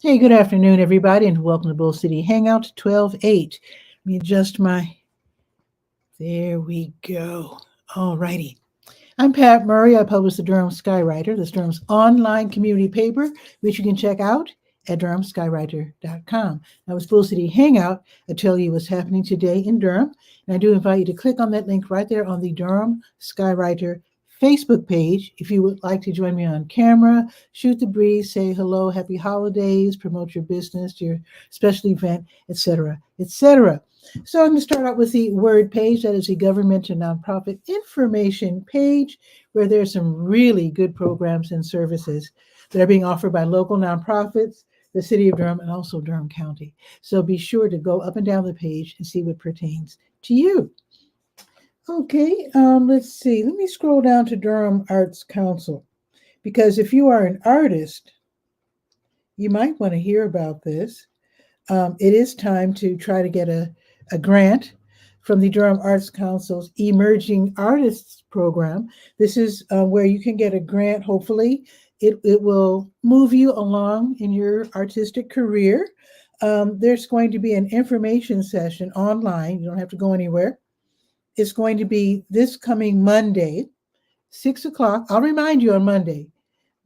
Hey, good afternoon, everybody, and welcome to Bull City Hangout 12/8. Let me adjust there we go. All righty. I'm Pat Murray. I publish the Durham Skywriter, this Durham's online community paper, which you can check out at durhamskywriter.com. Now, with Bull City Hangout, I tell you what's happening today in Durham, and I do invite you to click on that link right there on the Durham Skywriter Facebook page if you would like to join me on camera, shoot the breeze, say hello, happy holidays, promote your business, your special event, etc., etc. So I'm going to start out with the word page. That is the government and nonprofit information page, where there's some really good programs and services that are being offered by local nonprofits, the city of Durham, and also Durham County. So be sure to go up and down the page and see what pertains to you. Okay, let's see. Let me scroll down to Durham Arts Council, because if you are an artist, you might want to hear about this. It is time to try to get a grant from the Durham Arts Council's Emerging Artists Program. This is where you can get a grant. Hopefully, it will move you along in your artistic career. There's going to be an information session online. You don't have to go anywhere. It's going to be this coming Monday, 6 o'clock. I'll remind you on Monday,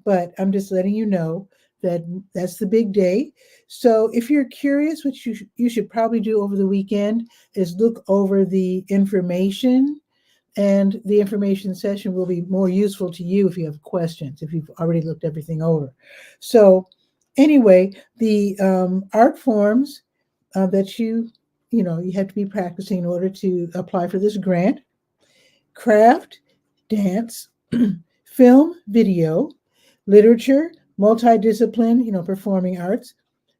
but I'm just letting you know that that's the big day. So if you're curious, which you should probably do over the weekend, is look over the information, and the information session will be more useful to you if you have questions, if you've already looked everything over. So anyway, the art forms that you have to be practicing in order to apply for this grant: craft, dance, film, video, literature, multidiscipline, performing arts,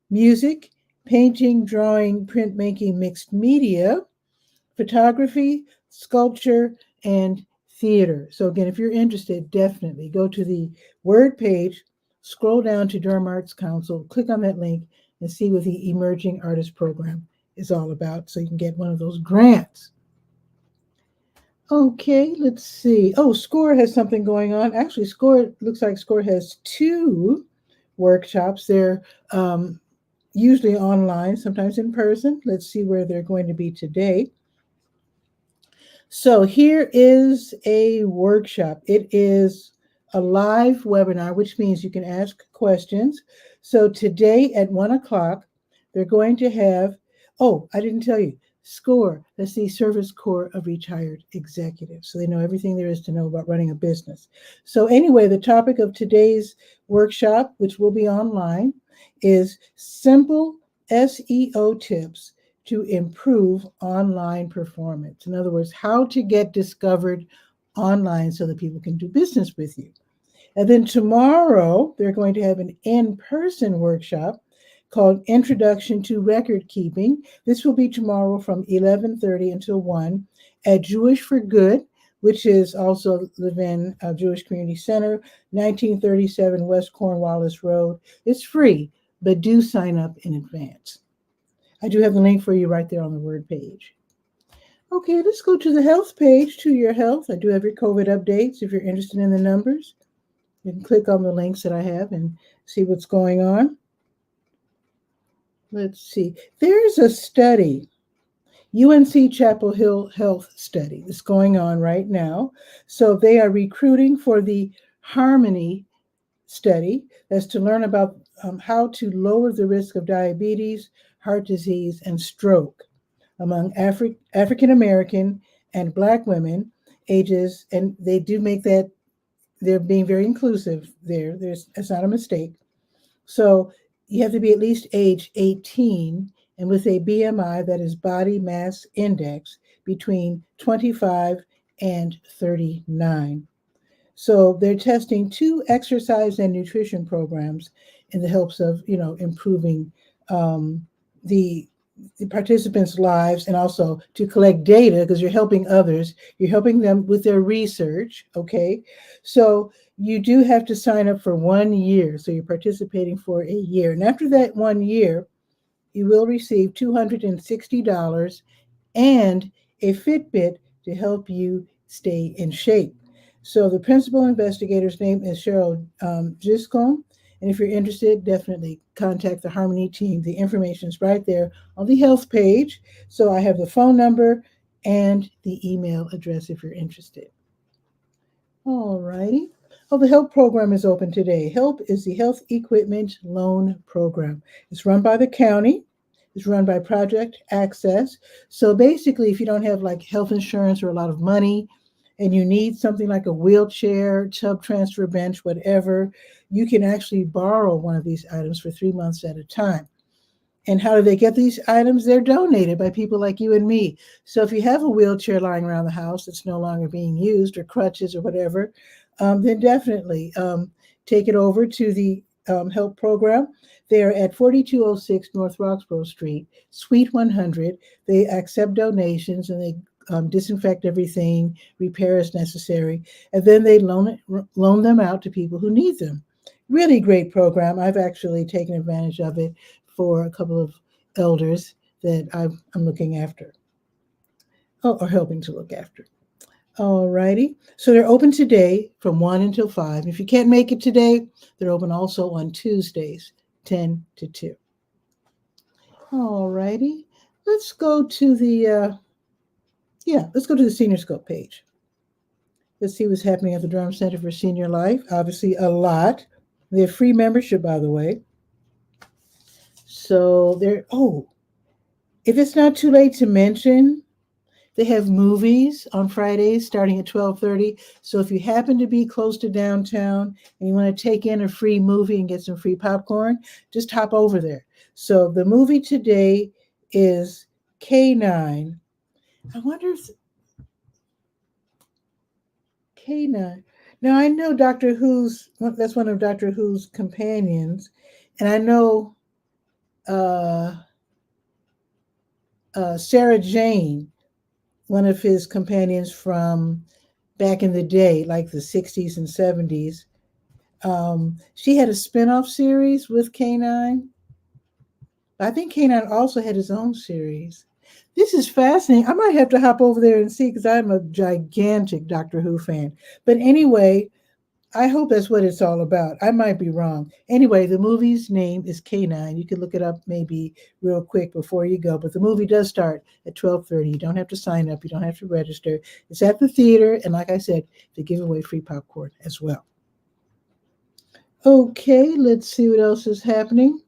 music, painting, drawing, printmaking, mixed media, photography, sculpture, and theater. So again, if you're interested, definitely go to the word page, scroll down to Durham Arts Council, click on that link, and see what the Emerging Artist Program is all about, so you can get one of those grants. Okay, let's see. Oh, SCORE has something going on. Actually, looks like SCORE has 2 workshops. They're usually online, sometimes in person. Let's see where they're going to be today. So here is a workshop. It is a live webinar, which means you can ask questions. So today at 1 o'clock, they're going to have, oh, I didn't tell you, SCORE, that's the Service Corps of Retired Executives. So they know everything there is to know about running a business. So anyway, the topic of today's workshop, which will be online, is simple SEO tips to improve online performance. In other words, how to get discovered online so that people can do business with you. And then tomorrow, they're going to have an in-person workshop called Introduction to Record Keeping. This will be tomorrow from 11:30 until 1 at Jewish for Good, which is also Levin Jewish Community Center, 1937 West Cornwallis Road. It's free, but do sign up in advance. I do have the link for you right there on the word page. Okay, let's go to the health page, to your health. I do have your COVID updates. If you're interested in the numbers, you can click on the links that I have and see what's going on. Let's see. There's a study, UNC Chapel Hill Health Study, that's going on right now. So they are recruiting for the Harmony study. That's to learn about how to lower the risk of diabetes, heart disease, and stroke among African American and Black women ages, and they do make that, they're being very inclusive there. It's not a mistake. So you have to be at least age 18 and with a BMI, that is body mass index, between 25 and 39. So they're testing 2 exercise and nutrition programs in the hopes of, improving the the participants' lives and also to collect data because you're helping others. You're helping them with their research, okay? So you do have to sign up for 1 year. So you're participating for a year. And after that 1 year, you will receive $260 and a Fitbit to help you stay in shape. So the principal investigator's name is 𝗕𝗓𝗟𝗟. And if you're interested, definitely contact the Harmony team. The information is right there on the health page. So I have the phone number and the email address if you're interested. All righty. Oh, the HELP program is open today. HELP is the Health Equipment Loan Program. It's run by the county. It's run by Project Access. So basically, if you don't have like health insurance or a lot of money and you need something like a wheelchair, tub transfer bench, whatever, you can actually borrow one of these items for 3 months at a time. And how do they get these items? They're donated by people like you and me. So if you have a wheelchair lying around the house that's no longer being used or crutches or whatever, then definitely take it over to the HELP program. They're at 4206 North Roxborough Street, Suite 100. They accept donations and they disinfect everything, repair as necessary, and then they loan them out to people who need them. Really great program. I've actually taken advantage of it for a couple of elders that I'm looking after, or helping to look after. All righty. So they're open today from 1 until 5. If you can't make it today, they're open also on Tuesdays, 10 to 2. All righty. Let's go to the Senior Scope page. Let's see what's happening at the Durham Center for Senior Life. Obviously, a lot. They have free membership, by the way. So if it's not too late to mention, they have movies on Fridays starting at 12:30. So if you happen to be close to downtown and you want to take in a free movie and get some free popcorn, just hop over there. So the movie today is 𝗕𝗓𝗟𝗟. I wonder if 𝗕𝗓𝗟. Now I know that's one of Dr. Who's companions, and I know Sarah Jane, one of his companions from back in the day, like the 60s and 70s. She had a spinoff series with 𝗕𝗓𝗟𝗟. I think 𝗕𝗓𝗟 also had his own series. This is fascinating. I might have to hop over there and see because I'm a gigantic Doctor Who fan. But anyway, I hope that's what it's all about. I might be wrong. Anyway, the movie's name is 𝗕𝗓𝗟𝗟. You can look it up maybe real quick before you go. But the movie does start at 12:30. You don't have to sign up. You don't have to register. It's at the theater. And like I said, they give away free popcorn as well. Okay, let's see what else is happening.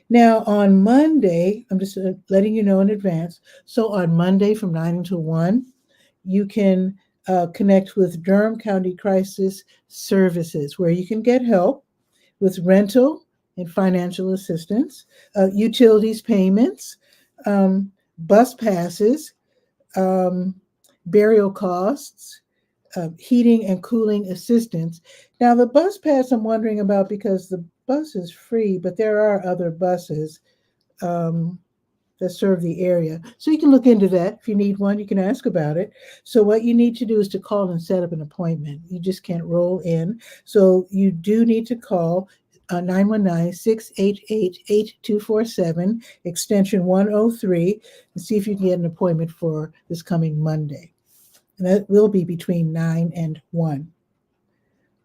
Now, on Monday, I'm just letting you know in advance. So on Monday from 9 until 1, you can connect with Durham County Crisis Services, where you can get help with rental and financial assistance, utilities payments, bus passes, burial costs, heating and cooling assistance. Now, the bus pass I'm wondering about because the bus is free, but there are other buses that serve the area. So you can look into that. If you need one, you can ask about it. So what you need to do is to call and set up an appointment. You just can't roll in. So you do need to call 919-688-8247, extension 103, and see if you can get an appointment for this coming Monday. And that will be between 9 and 1.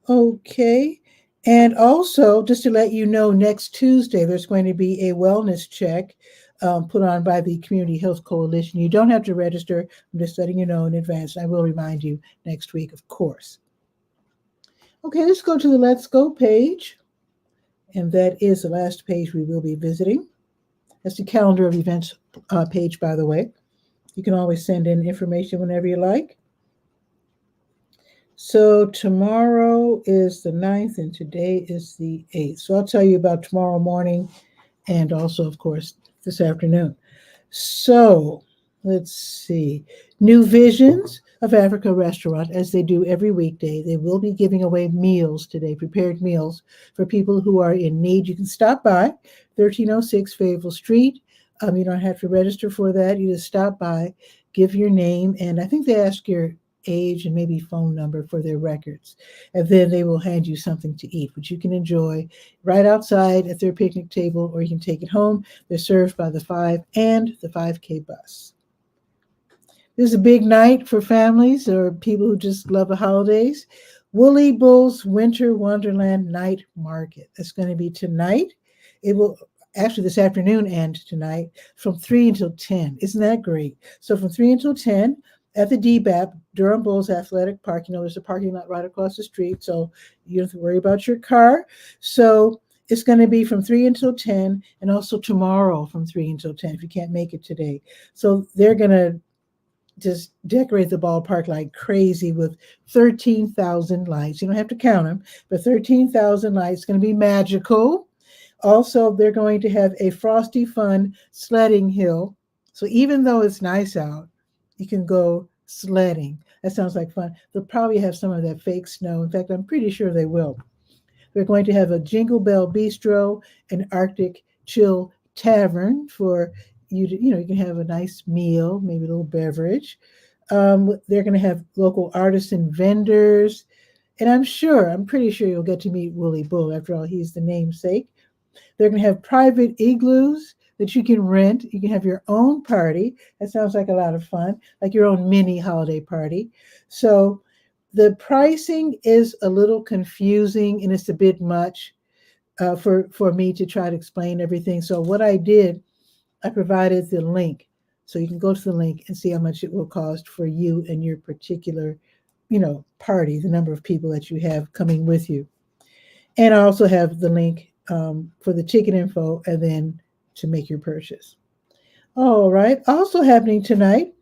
Okay. And also, just to let you know, next Tuesday, there's going to be a wellness check put on by the Community Health Coalition. You don't have to register. I'm just letting you know in advance. I will remind you next week, of course. Okay, let's go to the Let's Go page. And that is the last page we will be visiting. That's the calendar of events page, by the way. You can always send in information whenever you like. So tomorrow is the 9th and today is the 8th. So I'll tell you about tomorrow morning and also, of course, this afternoon. So let's see. New Visions of Africa restaurant, as they do every weekday. They will be giving away meals today, prepared meals for people who are in need. You can stop by 1306 Fayetteville Street. You don't have to register for that. You just stop by, give your name, and I think they ask your age and maybe phone number for their records. And then they will hand you something to eat, which you can enjoy right outside at their picnic table, or you can take it home. They're served by the 5 and the 5K bus. This is a big night for families or people who just love the holidays. Woolly Bull's Winter Wonderland Night Market. That's going to be tonight. It will actually this afternoon and tonight from 3 until 10. Isn't that great? So from 3 until 10 at the DBAP, Durham Bulls Athletic Park. You know, there's a parking lot right across the street, so you don't have to worry about your car. So it's going to be from 3 until 10, and also tomorrow from 3 until 10 if you can't make it today. So they're going to just decorate the ballpark like crazy with 13,000 lights. You don't have to count them, but 13,000 lights. It's going to be magical. Also, they're going to have a Frosty Fun sledding hill. So even though it's nice out, you can go sledding. That sounds like fun. They'll probably have some of that fake snow. In fact, I'm pretty sure they will. They're going to have a Jingle Bell Bistro, an Arctic Chill Tavern for you to, you can have a nice meal, maybe a little beverage. They're going to have local artisan vendors. And I'm pretty sure you'll get to meet Woolly Bull. After all, he's the namesake. They're going to have private igloos that you can rent. You can have your own party. That sounds like a lot of fun, like your own mini holiday party. So the pricing is a little confusing and it's a bit much for me to try to explain everything. So what I did, I provided the link. So you can go to the link and see how much it will cost for you and your particular, party, the number of people that you have coming with you. And I also have the link for the ticket info and then to make your purchase. All right. Also happening tonight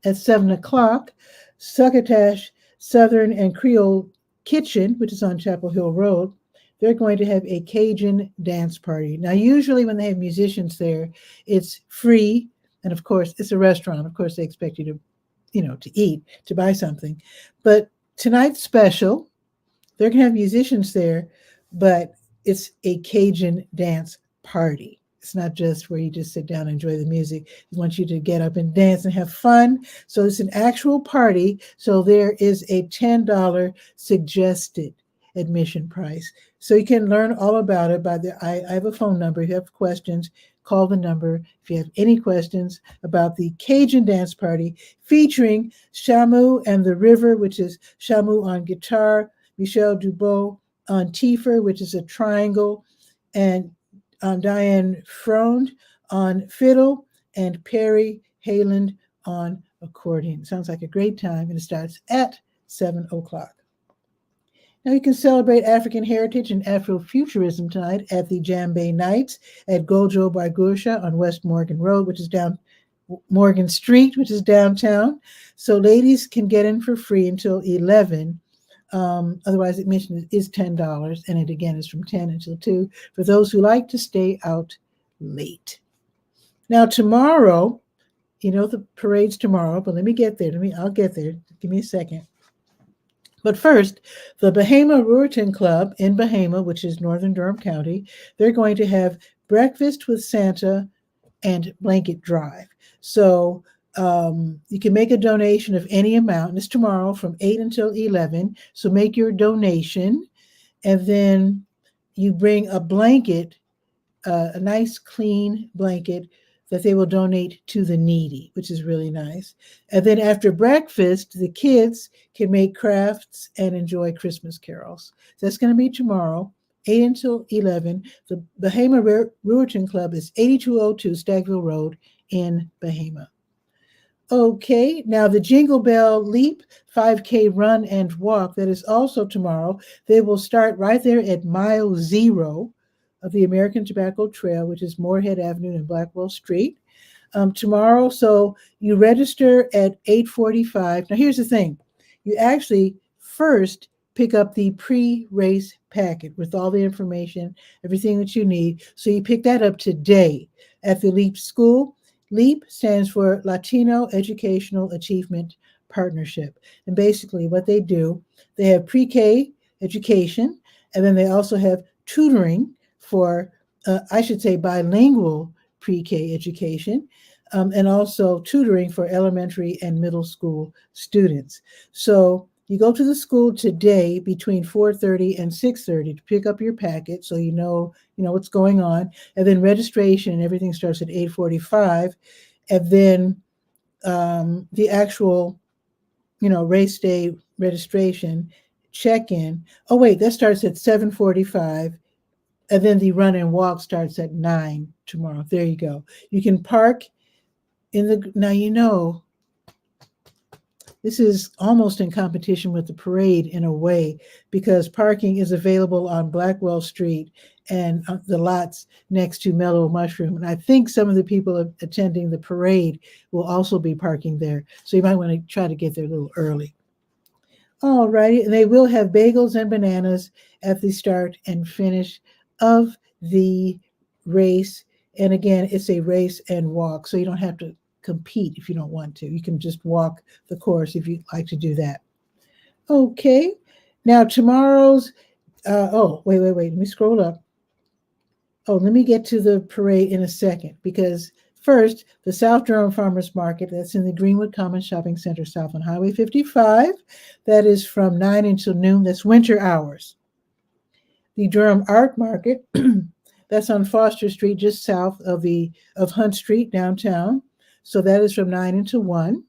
at 7 o'clock, Succotash Southern and Creole Kitchen, which is on Chapel Hill Road, they're going to have a Cajun dance party. Now, usually when they have musicians there, it's free. And of course, it's a restaurant. Of course, they expect you to eat, to buy something. But tonight's special, they're going to have musicians there, but it's a Cajun dance party. It's not just where you just sit down and enjoy the music. They want you to get up and dance and have fun. So it's an actual party. So there is a $10 suggested admission price. So you can learn all about it I have a phone number. If you have questions, call the number. If you have any questions about the Cajun dance party featuring 𝗕𝗓𝗄 and the River, which is 𝗕𝗓𝗄 on guitar, Michel Dubot on tiffer, which is a triangle, and Diane Frond on fiddle, and Perry Hayland on accordion. Sounds like a great time, and it starts at 7 o'clock. Now you can celebrate African heritage and Afrofuturism tonight at the Djembe Nights at Gojo by Gursha on West Morgan Road, which is down Morgan Street, which is downtown. So ladies can get in for free until 11. Otherwise, admission is $10, and it again is from 10 until 2 for those who like to stay out late. Now tomorrow, the parade's tomorrow, but let me get there. I'll get there. Give me a second. But first, the 𝗓𝗓𝗧 Ruritan Club in 𝗓𝗓𝗧, which is northern Durham County, they're going to have breakfast with Santa and blanket drive. So you can make a donation of any amount, and it's tomorrow from 8 until 11. So make your donation, and then you bring a blanket, a nice clean blanket that they will donate to the needy, which is really nice. And then after breakfast, the kids can make crafts and enjoy Christmas carols. So that's going to be tomorrow, 8 until 11. The 𝗓𝗓𝗄 Ruritan Club is 8202 Stagville Road in 𝗓𝗓𝗧. Okay, now the Jingle Bell Leap 5K Run and Walk, that is also tomorrow. They will start right there at mile 0 of the American Tobacco Trail, which is Moorhead Avenue and Blackwell Street. Tomorrow, so you register at 8:45. Now here's the thing. You actually first pick up the pre-race packet with all the information, everything that you need. So you pick that up today at the LEAP School. LEAP stands for Latino Educational Achievement Partnership. And basically what they do, they have pre-K education, and then they also have tutoring for, bilingual pre-K education, and also tutoring for elementary and middle school students. So you go to the school today between 4:30 and 6:30 to pick up your packet, so you know what's going on, and then registration and everything starts at 8:45, and then the actual race day registration check-in. Oh wait, that starts at 7:45, and then the run and walk starts at 9 tomorrow. There you go. You can park in the now this is almost in competition with the parade in a way, because parking is available on Blackwell Street and the lots next to Mellow Mushroom. And I think some of the people attending the parade will also be parking there. So you might want to try to get there a little early. All righty. And they will have bagels and bananas at the start and finish of the race. And again, it's a race and walk, so you don't have to compete if you don't want to. You can just walk the course if you'd like to do that. Okay. Now tomorrow's, wait. Let me scroll up. Oh, let me get to the parade in a second, because first, the South Durham Farmers Market, that's in the Greenwood Commons Shopping Center south on Highway 55. That is from 9 until noon. That's winter hours. The Durham Art Market, that's on Foster Street, just south of Hunt Street downtown. So that is from 9 until 1.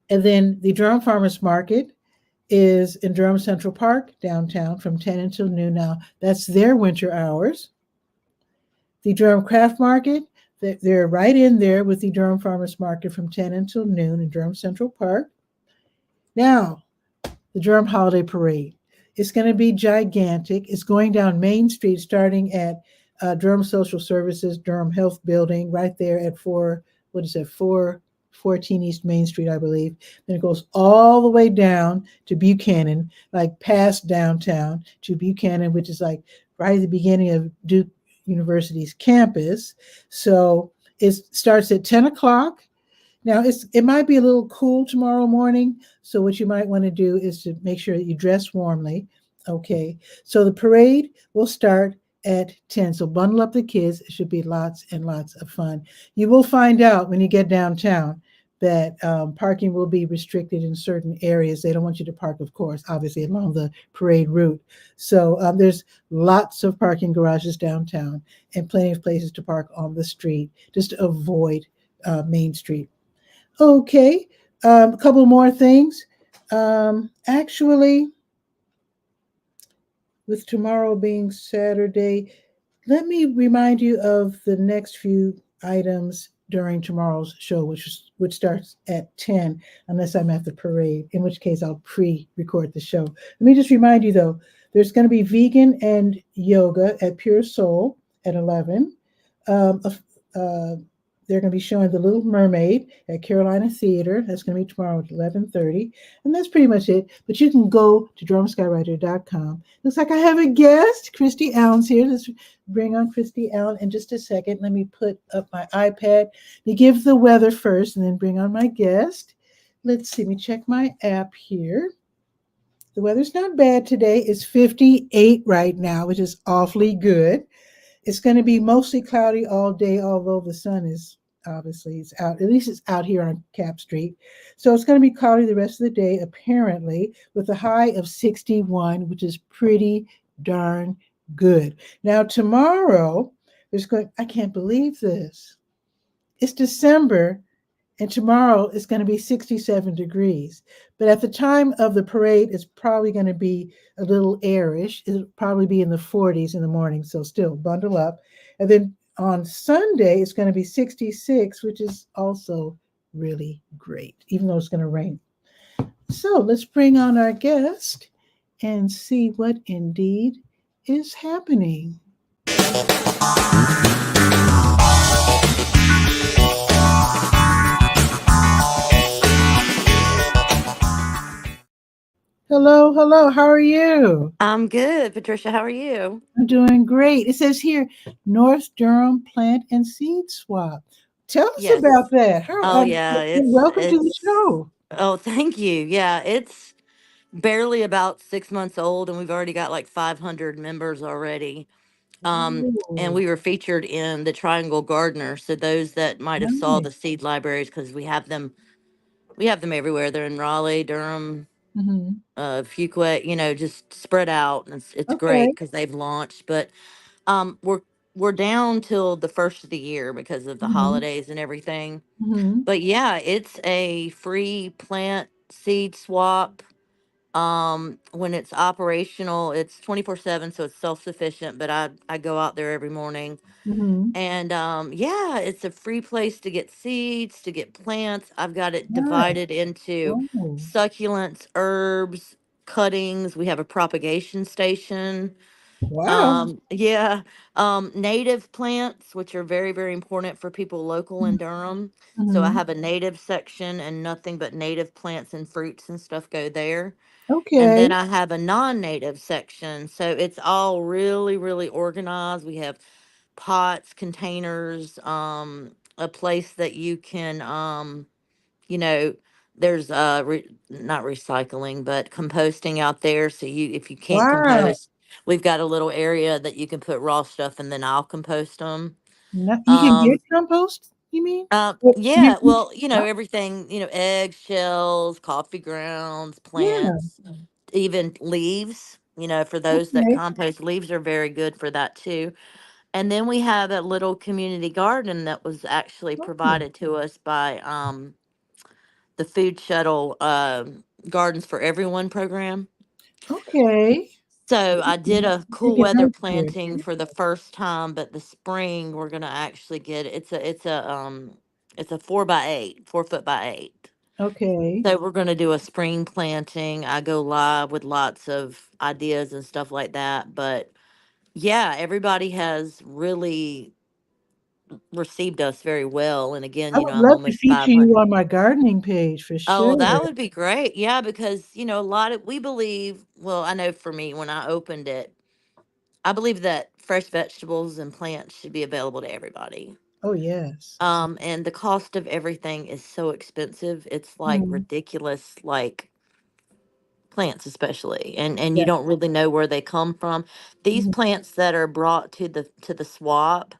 And then the Durham Farmers Market is in Durham Central Park downtown from 10 until noon. Now, that's their winter hours. The Durham Craft Market, they're right in there with the Durham Farmers Market from 10 until noon in Durham Central Park. Now, the Durham Holiday Parade. It's going to be gigantic. It's going down Main Street, starting at Durham Social Services, Durham Health Building, right there at 414 East Main Street, I believe. Then it goes all the way down to Buchanan, like past downtown to Buchanan, which is like right at the beginning of Duke University's campus. So it starts at 10 o'clock. Now, it might be a little cool tomorrow morning, so what you might want to do is to make sure that you dress warmly. Okay, so the parade will start at 10. So bundle up the kids. It should be lots and lots of fun. You will find out when you get downtown that parking will be restricted in certain areas. They don't want you to park, of course, obviously along the parade route. So there's lots of parking garages downtown and plenty of places to park on the street just to avoid Main Street. Okay, a couple more things. Actually, with tomorrow being Saturday, let me remind you of the next few items during tomorrow's show, which starts at 10, unless I'm at the parade, in which case I'll pre-record the show. Let me just remind you, though, there's going to be vegan and yoga at Pure Soul at 11. They're going to be showing The Little Mermaid at Carolina Theater. That's going to be tomorrow at 11:30. And that's pretty much it. But you can go to DurhamSkyWriter.com. Looks like I have a guest. Christy Allen's here. Let's bring on Christy Allen in just a second. Let me put up my iPad. Let me give the weather first and then bring on my guest. Let's see. Let me check my app here. The weather's not bad today. It's 58 right now, which is awfully good. It's going to be mostly cloudy all day, although the sun is obviously it's out. At least it's out here on Cap Street. So it's going to be cloudy the rest of the day, apparently, with a high of 61, which is pretty darn good. Now, tomorrow, I can't believe this. It's December, and tomorrow it's going to be 67 degrees. But at the time of the parade, it's probably going to be a little airish. It'll probably be in the 40s in the morning, so still bundle up. And then on Sunday, it's going to be 66, which is also really great, even though it's going to rain. So let's bring on our guest and see what indeed is happening. Hello, hello. How are you? I'm good, Patricia. How are you? I'm doing great. It says here, North Durham Plant and Seed Swap. Tell us Yes. about that. Oh yeah, Welcome to the show. Oh, thank you. Yeah, it's barely about 6 months old, and we've already got like 500 members already. And Oh, we were featured in the Triangle Gardener. So those that might have saw nice. the seed libraries, because we have them everywhere. They're in Raleigh, Durham, Hmm. Fuquay, just spread out. And it's great Okay. because they've launched. But we're down till the first of the year because of the Hmm. holidays and everything. Hmm. But yeah, it's a free plant seed swap. When it's operational, it's 24/7, so it's self-sufficient, but I go out there every morning. Hmm. And yeah, it's a free place to get seeds, to get plants. I've got it Nice. divided into Oh, succulents, herbs, cuttings. We have a propagation station. wow. Yeah, native plants, which are very, very important for people local in Durham. So I Hmm. have a native section, and nothing but native plants and fruits and stuff go there. And Okay. then I have a non-native section. So it's all really, really organized. We have pots, containers, a place that you can, you know, there's not recycling, but composting out there. So if you can't Wow. compost, we've got a little area that you can put raw stuff, and then I'll compost them. You can get Um, compost, you mean? Well, yeah, well, wow. everything, egg shells, coffee grounds, Yeah. plants, even leaves. For those that Okay. compost, leaves are very good for that too. And then we have a little community garden that was actually Oh, provided to us by the Food Shuttle Gardens for Everyone program. okay. So I did a Make cool it weather nice there. planting for the first time, but the spring we're gonna actually get it's a 4x8, 4 foot by 8. Okay. So we're gonna do a spring planting. I go live with lots of ideas and stuff like that. But yeah, everybody has really received us very well. And again, I would I'm love to almost feature you 500. on my gardening page for Oh, sure. that would be great. Yeah, because, a lot of, we believe, well, I know for me, when I opened it, I believe that fresh vegetables and plants should be available to everybody. Oh, yes. And the cost of everything is so expensive. It's like Mhm. ridiculous, like plants especially. And you Yeah. don't really know where they come from. These Mhm. plants that are brought to the swap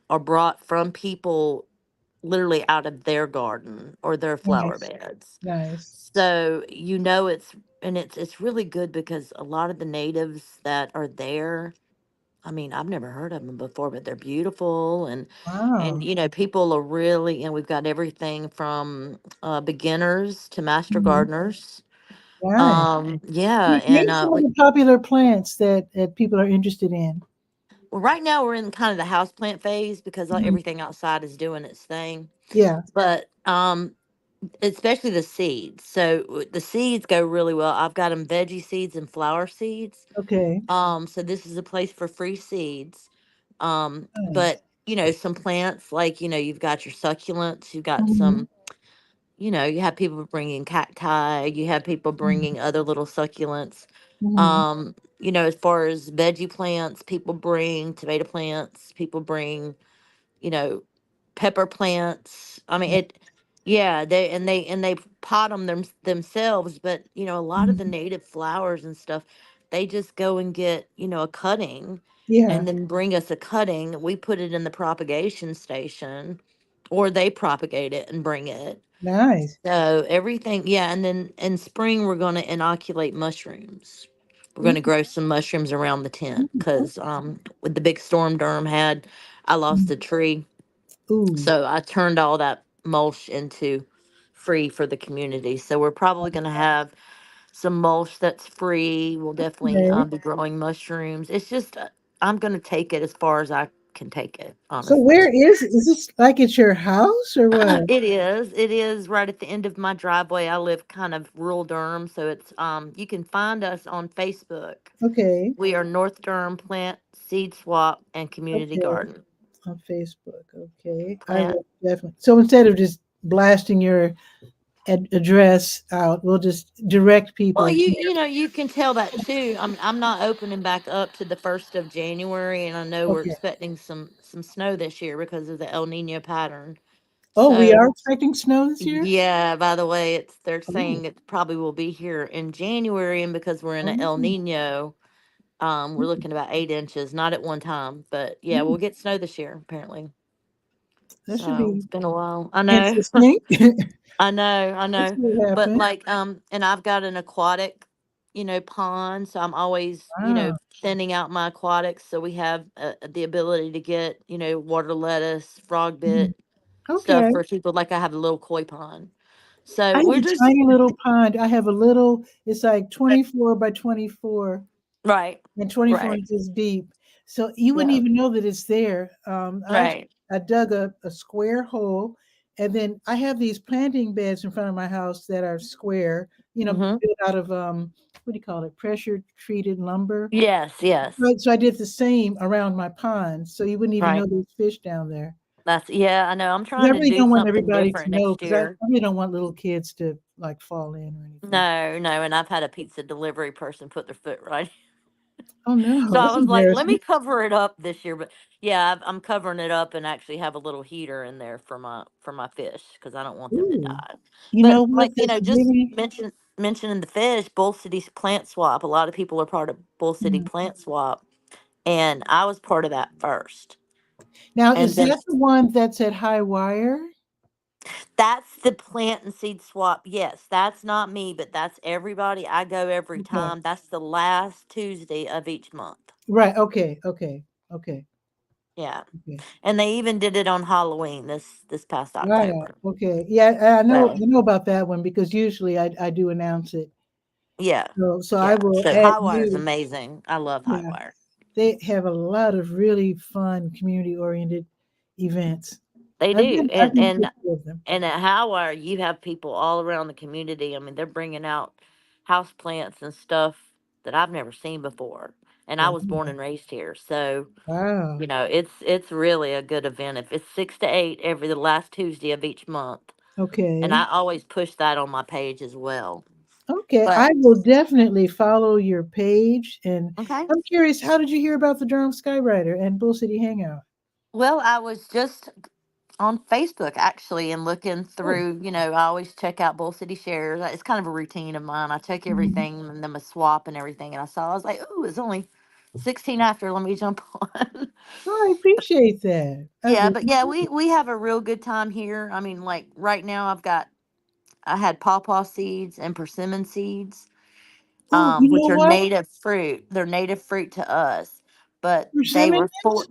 are brought from people literally out of their garden or their flower Nice. beds. Nice. So it's really good because a lot of the natives that are there, I mean, I've never heard of them before, but they're beautiful. And Wow. people are really, and we've got everything from beginners to master Mhm. gardeners. Nice. Yeah, Name some of the popular plants that people are interested in. well, right now we're in kind of the house plant phase because Mhm. everything outside is doing its thing. Yeah. But especially the seeds. So the seeds go really well. I've got them veggie seeds and flower seeds. Okay. So this is a place for free seeds. Nice. But some plants like you've got your succulents. You've got Mhm. some. You have people bringing cacti. You have people Mhm. bringing other little succulents. Mhm. As far as veggie plants, people bring tomato plants. People bring you know, pepper plants. I mean, yeah, they pot themselves, but a lot of the Mhm. native flowers and stuff, they just go and get, a cutting Yeah. and then bring us a cutting. We put it in the propagation station or they propagate it and bring it. Nice. So everything, yeah, and then in spring we're going to inoculate mushrooms. We're going Ooh. to grow some mushrooms around the tent Ooh. because with the big storm Durham had, I lost a tree, Ooh. so I turned all that mulch into free for the community. So we're probably going to have some mulch that's free. We'll definitely Okay. be growing mushrooms. It's just I'm going to take it as far as I can take it, So honestly. where is this like at your house or what? It is. It is right at the end of my driveway. I live kind of rural Durham, so it's you can find us on Facebook. Okay. We are North Durham Plant Seed Swap and Community Okay. Garden On Facebook. Okay. I Plant. will definitely. So instead of just blasting your address out, we'll just direct Well, people. you can tell that too. I'm not opening back up to the 1st of January, and I know we're Okay. expecting some snow this year because of the El Nino pattern. Oh, we are So expecting snow this year? yeah, by the way, they're Oh. saying it probably will be here in January, and because we're in an El Oh. Nino, We're looking about 8 inches, not at one time, but yeah, Mm, we'll get snow this year apparently. that should So it's be been a while. I know. interesting. I know, I Let's know. see what But happens. like, and I've got an aquatic, pond, so I'm always, Wow. thinning out my aquatics so we have the ability to get, water lettuce, frog Mhm. bit stuff Okay. for people. Like I have a little koi pond, I so have we're a just tiny little pond. I have a little, it's like 24 by 24 right, and 24 right, inches deep. So you wouldn't yeah, even know that it's there. right, I dug a square hole, and then I have these planting beds in front of my house that are square, mm-hmm. built out of what do you call it? Pressure treated lumber. Yes, yes, Right. So I did the same around my pond, so you wouldn't even know right. there's fish down there. Yeah, I know. I'm 'Cause I trying to really do don't want something everybody to different know, next because I year. really don't want little kids to like fall in or anything. No, no, and I've had a pizza delivery person put their foot right. Oh no, So I that's was like, let embarrassing. me cover it up this year. But yeah, I'm covering it up and actually have a little heater in there for my fish because I don't want them to Ooh. die. You But know what? like That's just really mentioning the fish, Bull City's plant swap. A lot of people are part of Bull City mhm. Plant Swap, and I was part of that first. Now, And is then that the one that's at high wire? that's the plant and seed swap. Yes, that's not me, but that's everybody. I go every Okay. time. That's the last Tuesday of each month. Right. Okay. Okay. Okay. Yeah. Okay. And they even did it on Halloween this past Wow. October. Okay. Yeah, So I know about that one because usually I do announce it. yeah, So I yeah. will So add Highwire is you. amazing. I love Yeah. Highwire. They have a lot of really fun community oriented events. They do, I've and been to and a few of them. and at Highwire, you have people all around the community. I mean, they're bringing out house plants and stuff that I've never seen before. And I Wow. was born and raised here, so Wow. it's really a good event. If it's 6 to 8 every the last Tuesday of each month, and Okay. I always push that on my page as well. Okay. I But will definitely follow your page. And okay. I'm curious, how did you hear about the Durham Skywriter and Bull City Hangout? Well, I was just on Facebook actually and looking Oh. through, I always check out Bull City Shares. It's kind of a routine of mine. I check Mhm. everything and then I swap and everything. And I was like, oh, it's only 16 after. Let me jump on. Oh, I appreciate that. I Yeah, really but yeah, do. we have a real good time here. I mean, like right now I had pawpaw seeds and persimmon seeds, Oh, you know which are what? native fruit. They're native fruit to us, but they Persimmon were for is?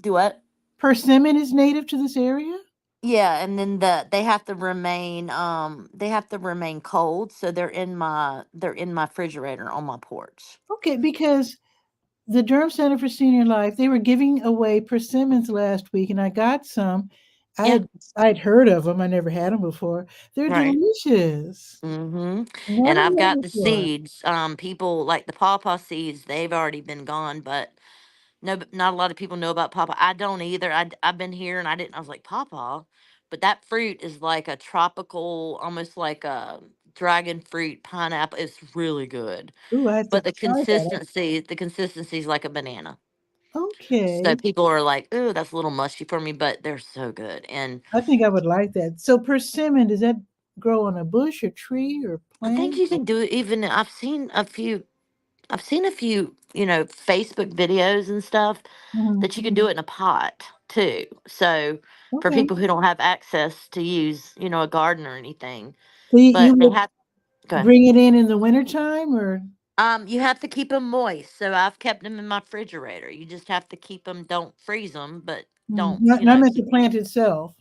do what? Persimmon is native to this area? Yeah, and then they have to remain cold, so they're in my refrigerator on my porch. Okay, because the Durham Center for Senior Life, they were giving away persimmons last week, and I got some. I Yeah, had I'd heard of them. I never had them before. They're right. delicious. And Never I've had got the before. seeds. People like the pawpaw seeds, they've already been gone, but no, but not a lot of people know about pawpaw. I don't either. I've been here and I didn't. I was like pawpaw, but that fruit is like a tropical, almost like a dragon fruit pineapple. It's really good, Ooh, I have to but try that. the consistency is like a banana. So Okay. people are like, "Ooh, that's a little mushy for me," but they're so good. And I think I would like that. So persimmon, does that grow on a bush or tree or I think plant? you can do it. Even I've seen a few, Facebook videos and stuff Mhm. that you can do it in a pot too. So for Okay. people who don't have access to use, a garden or anything, So you but they would have. Go. bring it in the wintertime or You have to keep them moist. So I've kept them in my refrigerator. You just have to keep them. Don't freeze them, but don't, not meant the keep. plant itself?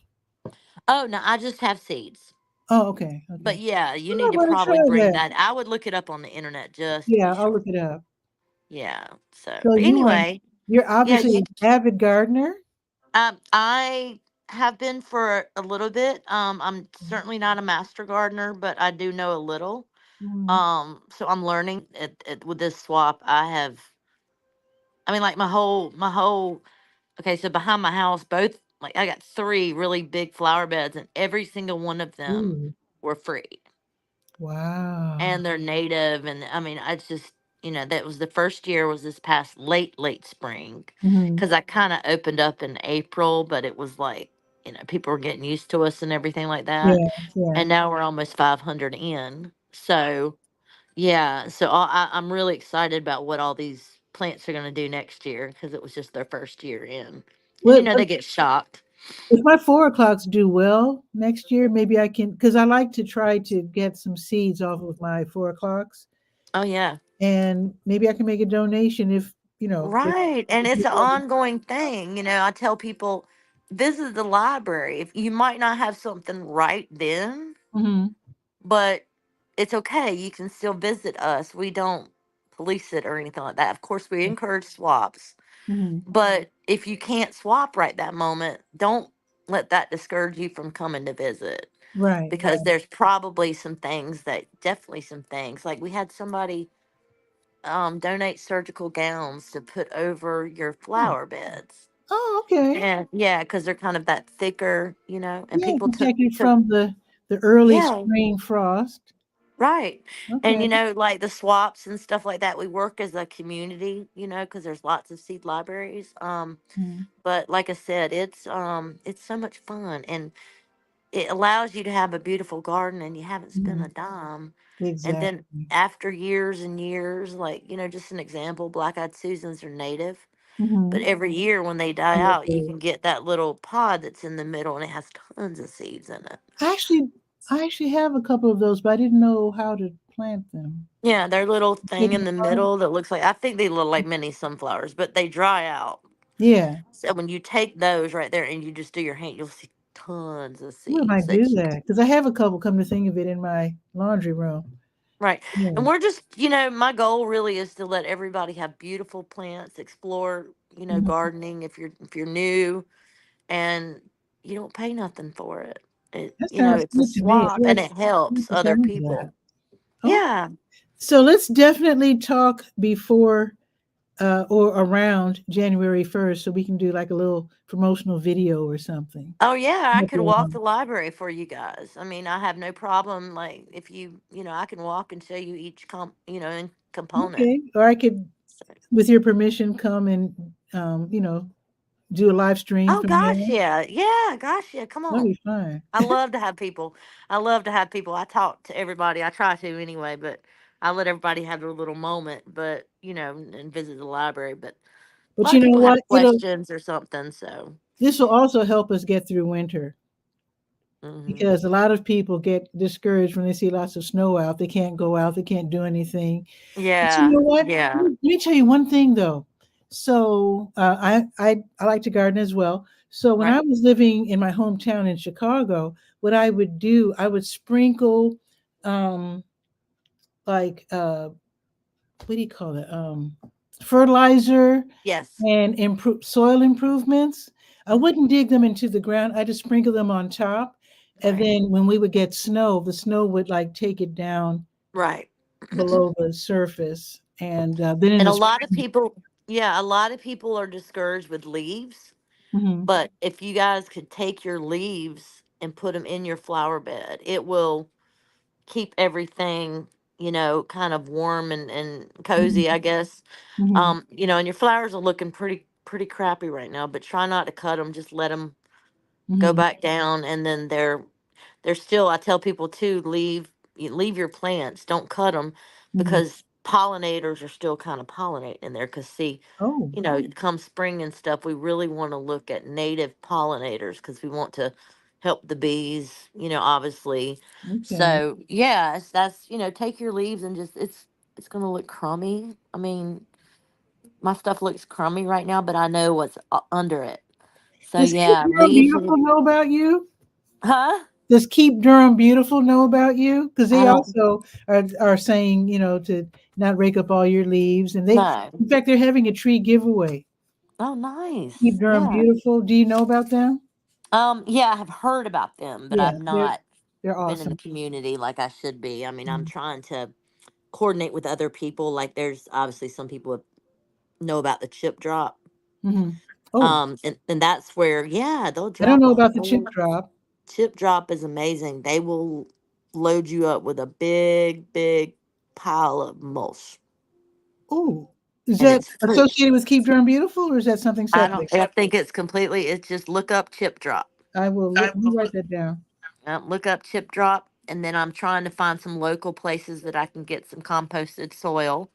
Oh no, I just have seeds. Oh, okay, But okay. yeah, you I need might to wanna try probably bring that. that. I would look it up on the internet just to Yeah, be I'll sure. look it up. Yeah. So, So but anyway, you're yeah, obviously an avid gardener? I have been for a little bit. I'm certainly not a master gardener, but I do know a little. Mhm. So I'm learning with this swap. I mean, like my whole. Okay, so behind my house, both like I got three really big flower beds, and every single one of them Ooh, were free. wow. And they're native, and I mean I just that was the first year was this past late spring Mhm. because I kind of opened up in April, but it was like people were getting used to us and everything like that, Yeah, yeah. and now we're almost 500 in. So yeah, so I'm really excited about what all these plants are going to do next year because it was just their first year in. And Well, they get shocked. if my 4 o'clocks do well next year, maybe I can, because I like to try to get some seeds off of my 4 o'clocks, Oh, yeah. and maybe I can make a donation if Right. And if it's you an ongoing thing. I tell people visit the library. If you might not have something right then, hmm but it's okay. You can still visit us. We don't police it or anything like that. Of course, we encourage swaps. hmm But if you can't swap right that moment, don't let that discourage you from coming to visit, right, because there's probably some things that definitely some things like we had somebody donate surgical gowns to put over your oh, flower beds. oh, okay, And yeah, because they're kind of that thicker, and yeah, people took protect you took from the early yeah. spring frost. Right. And Okay. like the swaps and stuff like that, we work as a community, because there's lots of seed libraries. Mhm. But like I said, it's so much fun, and it allows you to have a beautiful garden and you haven't spent a Mhm. dime. And then Exactly. after years and years, like, just an example, black-eyed Susans are native, but hmm every year when they I die love out, you those. can get that little pod that's in the middle and it has tons of seeds in it. I actually, I actually have a couple of those, but I didn't know how to plant them. Yeah, their little Good thing in in the the garden? middle that looks like, I think they look like mini sunflowers, but they dry out. Yeah, So when you take those right there and you just do your hand, you'll see tons of we seeds might do that you that because I have a couple. Come to think of it, in my laundry room. right. Yeah. And we're just, my goal really is to let everybody have beautiful plants, explore, Mhm. gardening if you're new, and you don't pay nothing for it. That sounds It's a good to me. swap and it I like helps the other sound of that. people. Oh, Yeah. so let's definitely talk before or around January 1st, so we can do like a little promotional video or something. Oh yeah, I Help could you walk along. the library for you guys. I mean, I have no problem. Like if I can walk and show you each in component. Okay, or I could, with your permission, come and do a live stream Oh from gosh, there. yeah, yeah, gosh, yeah. Come That'd be on. fine. I love to have people. I love to have people. I talk to everybody. I try to anyway, but I let everybody have their little moment. But and visit the library. But a But lot you of know people have what? questions or something. So, This will also help us get through winter, hmm, because a lot of people get discouraged when they see lots of snow out. They can't go out. They can't do anything. But you yeah, know what? yeah, Let me tell you one thing though. So I like to garden as well. So when I right, was living in my hometown in Chicago, what I would do, I would sprinkle um, like what do you call it? Fertilizer yes, and improve soil improvements. I mhm, wouldn't dig them into the ground. I just sprinkle them on top. And right, then when we would get snow, the snow would like take it down right. below the surface. And then in And the a lot of spring, people, yeah, a lot of people are discouraged with leaves. mhm, But if you guys could take your leaves and put them in your flower bed, it will keep everything, kind of warm and mhm, cozy, I guess. mhm, And your flowers are looking pretty crappy right now, but try not to cut them. Just let them go mhm, back down, and then they're still. I tell people to leave your plants. Don't cut them, mhm. because pollinators are still kind of pollinating in there. Because see, Oh, come spring and stuff, we really want to look at native pollinators because we want to help the bees, obviously. okay. So yes, that's take your leaves and just it's gonna look crummy. I mean, my stuff looks crummy right now, but I know what's under it. So Does Keep yeah, Durham leaves are, Beautiful know about you? huh? Does Keep Durham Beautiful know about you? Because I they don't also are saying, to not rake up all your leaves. And know. in fact, they're having a tree giveaway. Oh, Keep nice. Durham Yeah. Beautiful. Do you know about them? Yeah, I have heard about them, but Yeah, I've they're not they're been in the awesome. community like I should be. I mean, I'm Mhm. trying to coordinate with other people. Like there's obviously some people that know about the chip drop. Mhm. Oh, And that's where, yeah, they'll I don't drop know a about the chip whole drop. chip drop is amazing. They will load you up with a big pile of mulch. Oh, is And that it's free. associated with Keep Durham Beautiful, or is that something separate? I think it's completely, it's just look up chip drop. I will look. Let me write that down. Look up chip drop. And then I'm trying to find some local places that I can get some composted soil.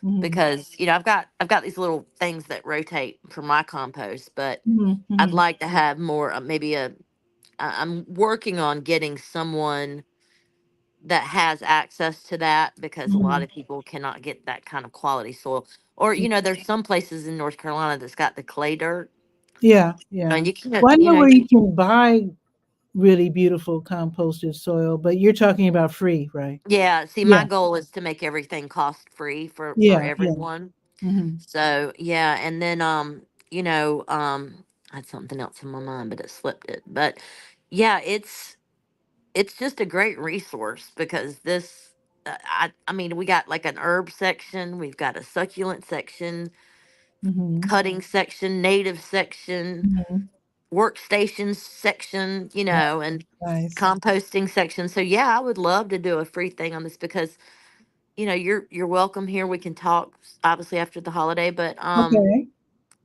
Mhm. because I've got these little things that rotate for my compost, but Mhm. I'd Mhm. like to have more, maybe I'm working on getting someone that has access to that, because a lot Mhm. of people cannot get that kind of quality soil. Or, there's some places in North Carolina that's got the clay dirt, Yeah, yeah. and you can't, Well, I know where you can buy really beautiful composted soil, but you're talking about free, right? yeah. See, my Yeah, goal is to make everything cost free for yeah, yeah. everyone. Mhm. So yeah, and then I had something else in my mind, but it slipped it. But yeah, it's just a great resource, because this I mean, we got like an herb section, we've got a succulent section, Mhm. cutting section, native section, Mhm. workstations section, and Nice. composting section. So yeah, I would love to do a free thing on this, because you're welcome here. We can talk obviously after the holiday, Okay.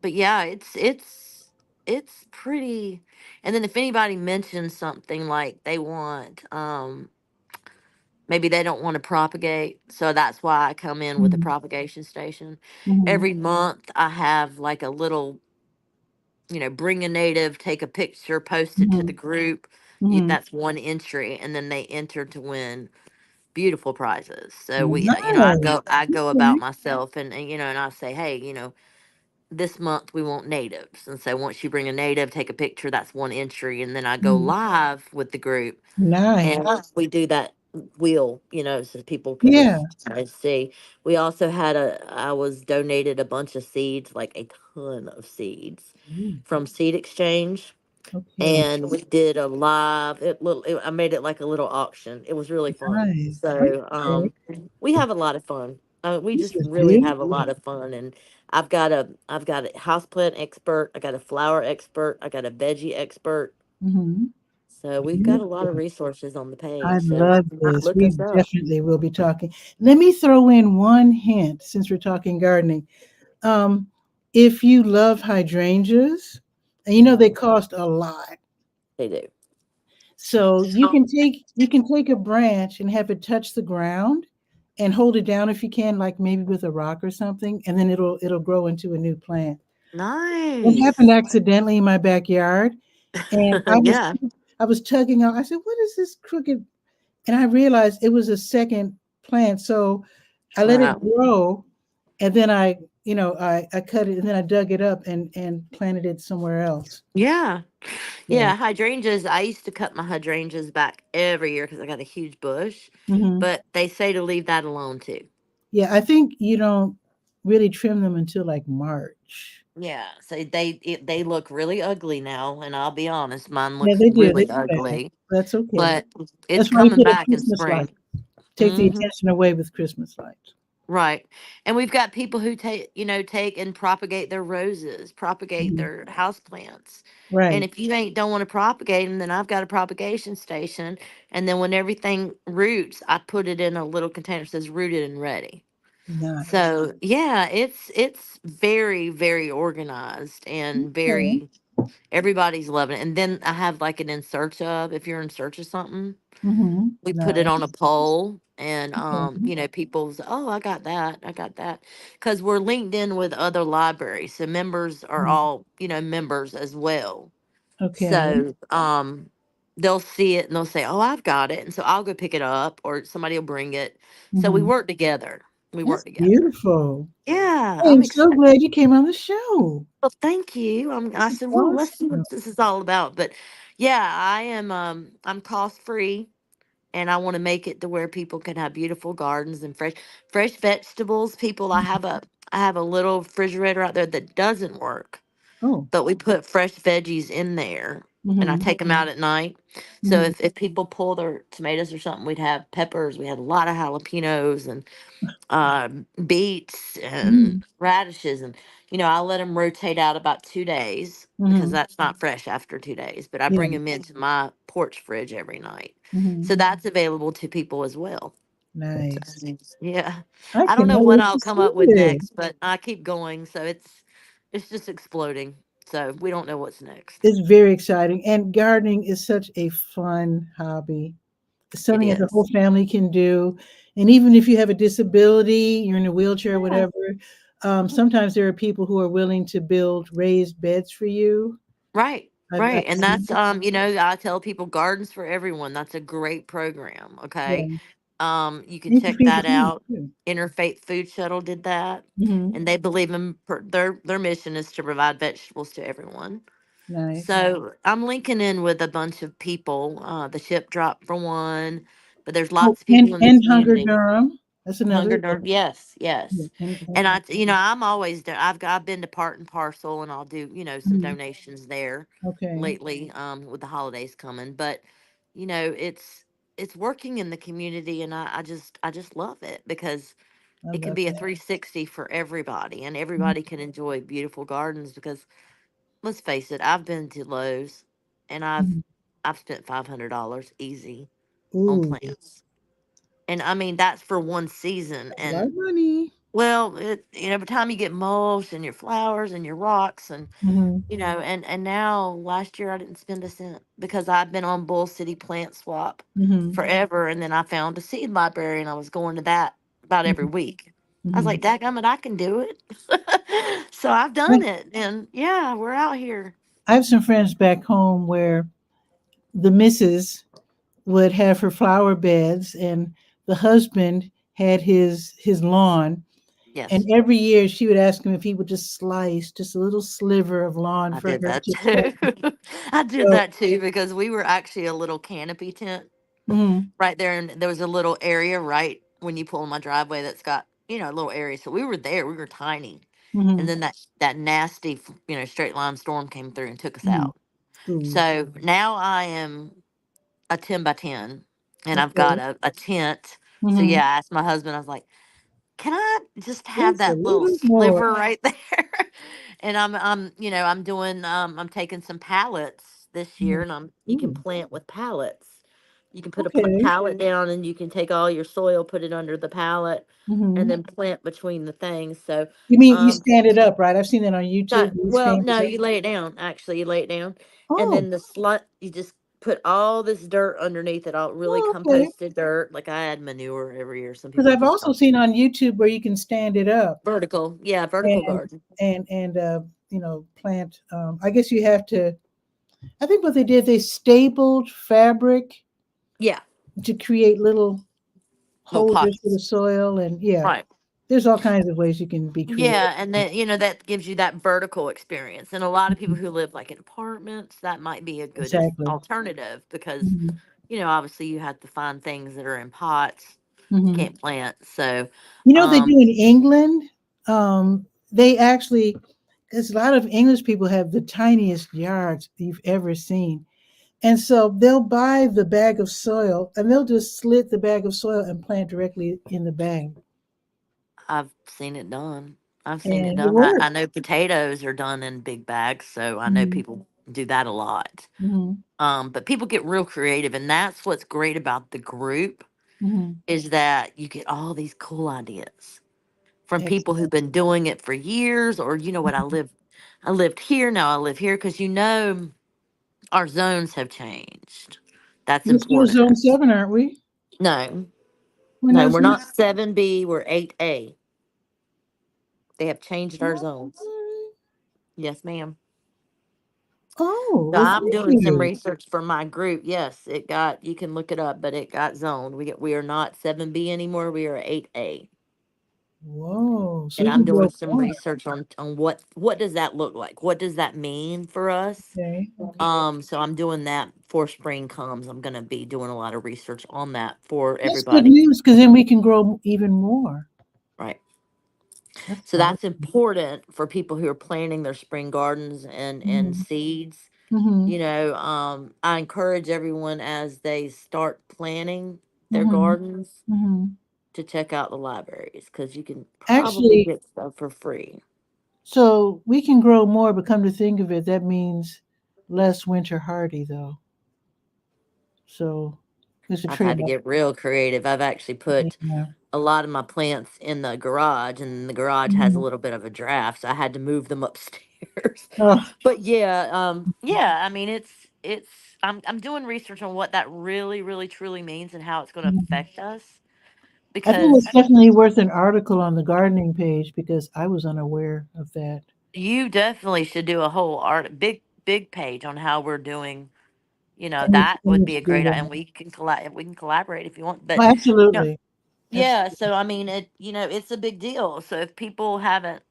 but yeah, it's pretty. And then if anybody mentions something like they want, maybe they don't want to propagate, so that's why I come in with the Mhm. propagation station. Mhm. Every month I have like a little, bring a native, take a picture, post it to the Mhm. group. Mhm. That's one entry, and then they enter to win beautiful prizes. So Nice. I go about Okay. myself, and I say, hey, this month we want natives. And so once you bring a native, take a picture, that's one entry. And then I go Mhm. live with the group, and Nice. we do that wheel, so people can Yeah. just see. We also had I was donated a bunch of seeds, like a ton of seeds Ooh, from Seed Exchange. okay. And we did a live I made it like a little auction. It was really fun. Nice. So Okay. we have a lot of fun. We This just is really have a beautiful. lot of fun. And I've got a houseplant expert, I got a flower expert, I got a veggie expert. Mhm. So we've got a lot of Beautiful. resources on the I page. So love not this. look We us up. definitely will be talking. Let me throw in one hint since we're talking gardening. Um, if you love hydrangeas, and they Mhm. cost a lot, They do. so you can take a branch and have it touch the ground, and hold it down if you can, like maybe with a rock or something, and then it'll grow into a new plant. It happened Nice. accidentally in my backyard, and Yeah. I was tugging on. I said, "What is this crooked?" And I realized it was a second plant. So I let it Wow. grow, and then I cut it, and then I dug it up and planted it somewhere else. Yeah. Yeah. Yeah, hydrangeas. I used to cut my hydrangeas back every year because I got a huge bush, Hmm. but they say to leave that alone too. Yeah, I think you don't really trim them until like March. Yeah, so they look really ugly now, and I'll be honest, mine Yeah, looks they do. They really do bad. ugly, That's okay. but it's That's why you coming put a back in Christmas light. spring. Take the Hmm. attention away with Christmas lights. Right. And we've got people who take and propagate their roses, propagate Mhm. their house plants. And Right. if you ain't don't want to propagate them, then I've got a propagation station. And then when everything roots, I put it in a little container that says rooted and ready. Nice. So yeah, it's very, very organized and Okay. very everybody's loving it. And then I have like an in search of, if you're in search of something, Hmm. we put it on a Nice. poll, and Okay. people's, oh, I got that, because we're linked in with other libraries, so members are Mhm. all members as well. Okay. So they'll see it and they'll say, oh, I've got it, and so I'll go pick it up, or somebody will bring it. So we Hmm. work together. We work That's together. beautiful. Yeah, Hey, I'm I'm so excited. glad you came on the show. Well, thank you. This I is said, well, let's see awesome. what this is all about. But yeah, I am. I'm cost free, and I want to make it to where people can have beautiful gardens and fresh vegetables. People, I have a little refrigerator out there that doesn't work, Oh. but we put fresh veggies in there, and I Hmm. take them out at night. So Hmm. if people pull their tomatoes or something, we'd have peppers. We had a lot of jalapenos and beets and Hmm. radishes, and I let them rotate out about 2 days, because Hmm. that's not fresh after 2 days. But I Yeah. bring them into my porch fridge every night, Hmm. so that's available to people as well. Nice. Yeah, I I don't know cannot what wait I'll to come see up with it. next, but I keep going, so it's just exploding. So we don't know what's next. It's very exciting. And gardening is such a fun hobby. It something that the whole is. family can do. And even if you have a disability, you're in a wheelchair, Yeah. whatever, sometimes there are people who are willing to build raised beds for you. Right, I've right, and seen that's, it. I tell people Gardens for Everyone, that's a great program, okay? Yeah. You can You can check feed the that family out. too. Interfaith Food Shuttle did that, Hmm. and they believe in their mission is to provide vegetables to everyone. Nice. So I'm linking in with a bunch of people. The ship drop for one, but there's Oh, lots of people in the and Hunger community. Durham. That's another. Hunger Nerve, yes, Yeah, yes. And and I'm always there. I've been to Part and Parcel, and I'll do some mhm. donations there Okay. lately, with the holidays coming. But it's working in the community, and I just love it because I it can love be a that. 360 for everybody, and Mhm. everybody can enjoy beautiful gardens. Because let's face it, I've been to Lowe's, and I've Mhm. I've spent $500 easy on Ooh, plants, and I mean that's for one season, a lot and of money. well, by the time you get mulch and your flowers and your rocks and Hmm. and now last year I didn't spend a cent because I've been on Bull City Plant Swap Hmm. forever, and then I found a seed library and I was going to that about every week. I was Hmm. like, "Dadgummit, I can do it." So I've done it, and yeah, we're out here. I have some friends back home where the missus would have her flower beds and the husband had his lawn, and Yes, every year she would ask him if he would just slice just a little sliver of lawn I for did her that to plant. too. I did So, that too because we were actually a little canopy tent mhm, right there, and there was a little area right when you pull in my driveway that's got a little area. So we were there. We were tiny, and mhm, then that nasty straight line storm came through and took us mhm. out. Ooh, So now I am a 10 by 10, and I've got okay. a tent. So Mhm. yeah, I asked my husband. I was like, "Can I just have Just a that little little more. sliver right there?" And I'm doing I'm taking some pallets this year, Mhm. and you can Ooh, plant with pallets. You can put a okay. pallet down, and you can take all your soil, put it under the pallet, and Mhm. then plant between the things. So You mean you um stand it up, right? I've seen that on YouTube. no, You well, stand no, it up. you lay it down. Actually, you lay it down, and Oh, then the slut. You just put all this dirt underneath it, all really oh, okay. composted dirt. Like I add manure every year. Some Because people I've just also don't. seen on YouTube where you can stand it up Vertical, yeah, vertical and garden. plant. I guess you have to. I think what they did, they stapled fabric Yeah, to create little little holders for the pots. soil, and yeah, Right. there's all kinds of ways you can be creative. Yeah, and then that gives you that vertical experience. And a lot of people who live like in apartments, that might be a good Exactly. alternative because Hmm. obviously you have to find things that are in pots. You Hmm. can't plant. So, You know what they um, do in England? They actually, because a lot of English people have the tiniest yards you've ever seen. And so they'll buy the bag of soil and they'll just slit the bag of soil and plant directly in the bag. I've seen it done. I've seen it And it done. I works. know potatoes are done in big bags, so I know Hmm. people do that a lot. Hmm. But people get real creative, and that's what's great about the group Hmm. is that you get all these cool ideas from people who've Excellent. been doing it for years, or you know what, I lived here, now I live here, because our zones have changed. That's We're still zone important. 7, aren't we? No, We're no, not we're zone. not 7B, we're 8A. They have changed our What? zones. Yes, ma'am. Oh, So well, I'm thank doing some you. research for my group. Yes, you can look it up, but it got zoned. We are not 7B anymore. We are 8A. Whoa. So And we I'm can doing grow some more. research on what does that look like? What does that mean for us? Okay. Okay. So I'm doing that before spring comes. I'm going to be doing a lot of research on that for That's good everybody. news because then we can grow even more. Right. That's So awesome. that's important for people who are planting their spring gardens and Hmm. seeds. Hmm. I encourage everyone as they start planning their Hmm. gardens Hmm. to check out the libraries because you can probably Actually, get stuff for free. so we can grow more, but come to think of it, that means less winter hardy, though. So there's a I've had to trade-off. get real creative. I've actually put Yeah. a lot of my plants in the garage, and the garage has a Mhm. little bit of a draft, so I had to move them upstairs. Oh, But yeah, I mean it's I'm doing research on what that really, really, truly means and how it's going to Mhm. affect us. I think it's Because definitely worth an article on the gardening page because I was unaware of that. you definitely should do a whole big page on how we're doing. That And would it's be a great, good. and we can collaborate if you want. Oh, But you know, absolutely. yeah. Absolutely. So I mean, it's a big deal. So if people haven't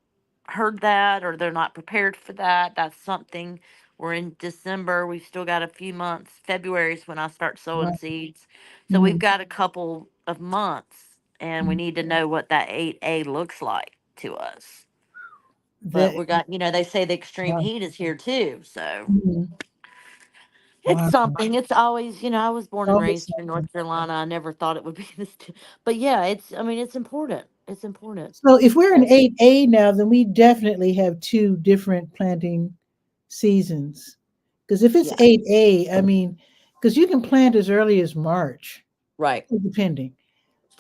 heard that or they're not prepared for that, that's something. We're in December. We've still got a few months. February is when I start sowing Right. seeds. So we've Mhm. got a couple of months, and we Mhm. need to know what that 8A looks like to us. But That, we got, they say the extreme wow. heat is here too. So Mhm. it's Wow. something. It's always, I was born and Always raised here in something. North Carolina. I never thought it would be this. But yeah, I mean, it's important. It's important. So if we're in So, 8A now, then we definitely have two different planting seasons. Because if it's yeah, 8A, I mean, because you can plant as early as March, right. depending,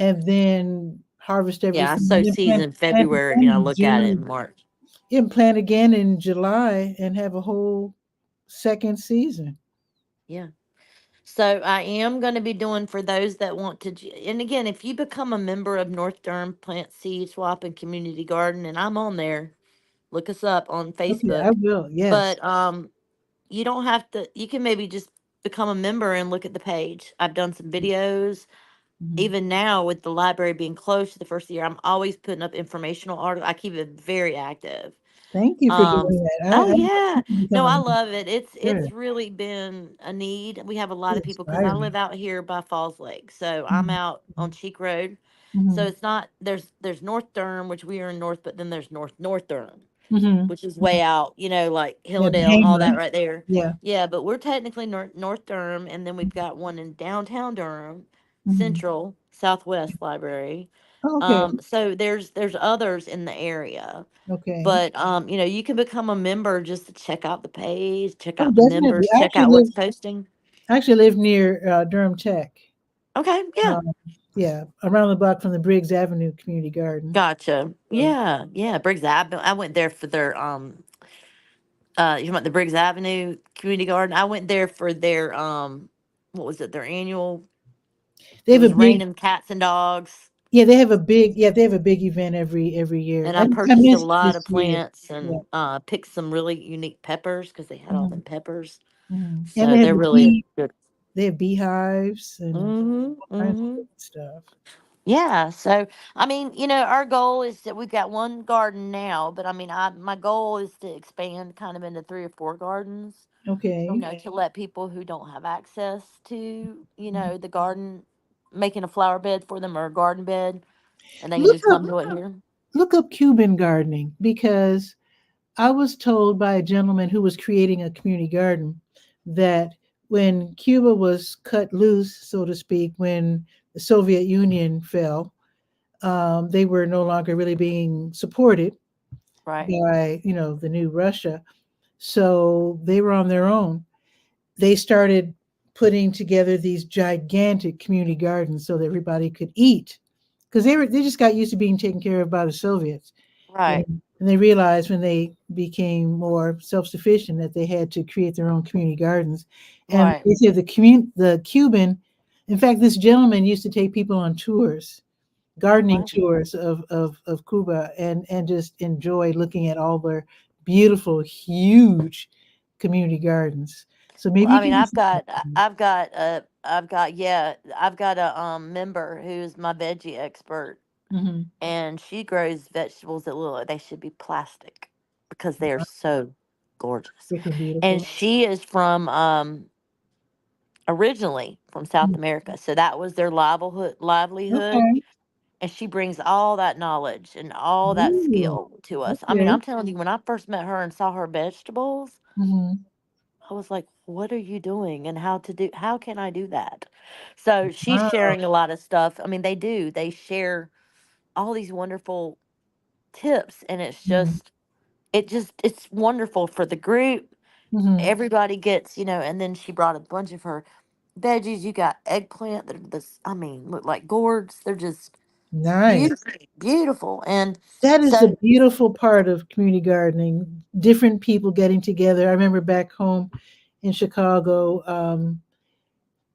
and then harvest Yeah, I everything, sow and then seeds plant, in plant February again and I in look at it in June. March. You can plant again in July and have a whole second season. Yeah. So I am going to be doing for those that want to. And again, if you become a member of North Durham Plant Seed Swap and Community Garden, and I'm on there, look us up on Okay, I Facebook. will. Yes. But you don't have to. You can maybe just become a member and look at the page. I've done some videos. Mhm. Even now with the library being closed to the first year, I'm always putting up informational articles. I keep it very active. Thank you for Um, doing that. oh I yeah. need to become No, a I member. love it. It's Good. really been a need. We have a lot You of people because inspire I me. live out here by Falls Lake. So I'm Mhm. out on Cheek Road. So Mhm. it's not there's North Durham, which we are in North, but then there's North Durham, Mhm. which is way out, like Yeah, the Hillendale and all that hamlet. right there. Yeah. Yeah, but we're technically North Durham, and then we've got one in downtown Durham, Mhm. Central Southwest Library. Oh, okay. So there's others in the area, Okay. but you can become a member just to check out the page, check Oh, out the definitely. members, check out what's posting. I actually live near Durham Tech. Okay, yeah, Um, yeah, around the block from the Briggs Avenue Community Garden. gotcha. So, Yeah, yeah, Briggs Avenue. I went there for their you want the Briggs Avenue Community Garden? I went there for their what was it? Their annual. they It have a was big, raining cats and dogs, they have a big event every year. and I I purchased a missed lot this of year. plants Yeah. and picked some really unique peppers because they had all Hmm. them peppers. Hmm. And So they're really good. they have beehives and Mm-hmm. all kinds of Mm-hmm. good stuff. Yeah. So I mean, our goal is that we've got one garden now, but I mean, my goal is to expand kind of into 3 or 4 gardens. Okay. To let people who don't have access to, the garden, making a flower bed for them or a garden bed, and they can Look just up come to it here. look up Cuban gardening because I was told by a gentleman who was creating a community garden that when Cuba was cut loose, so to speak, when the Soviet Union fell, they were no longer really being supported Right. by, the new Russia. So they were on their own. They started putting together these gigantic community gardens so that everybody could eat because they just got used to being taken care of by the Soviets. Right. And they realized when they became more self-sufficient that they had to create their own community gardens. And Right. they said the Cuban, in fact, this gentleman used to take people on tours, Oh gardening wow. tours of Cuba, and just enjoy looking at all their beautiful, huge community gardens. So Well, maybe I you mean, can just, I've got a member who's my veggie expert, mhm, and she grows vegetables that look like they should be plastic because they are so gorgeous. freaking And beautiful. she is from originally from South Mm. America, so that was their livelihood. Okay. And she brings all that knowledge and all that Ooh, skill to us. I mean, okay. I'm telling you, when I first met her and saw her vegetables, Hmm. I was like, what are you doing and how can I do that? So she's Wow. sharing a lot of stuff. I mean, they share all these wonderful tips, and it's wonderful for the group. Hmm. Everybody gets, and then she brought a bunch of her veggies. You got eggplant that are this, I mean, look like gourds. They're just Nice. beautiful, beautiful. And That is the so, beautiful part of community gardening. Different people getting together. I remember back home in Chicago,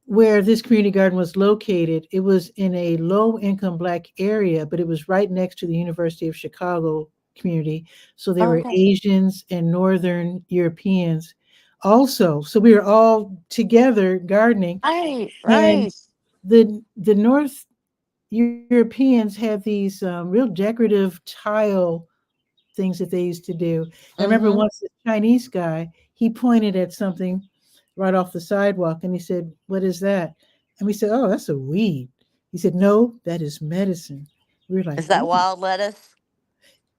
where this community garden was located. It was in a low income Black area, but it was right next to the University of Chicago community. So there Oh, were okay. Asians and Northern Europeans also. So we were all together gardening. Right, And right. the North Europeans had these real decorative tile things that they used to do. I remember Mm-hmm. once the Chinese guy, he pointed at something right off the sidewalk and he said, "What is that?" And we said, "Oh, that's a weed." He said, "No, that is medicine." We were like, Is that "Ooh." wild lettuce?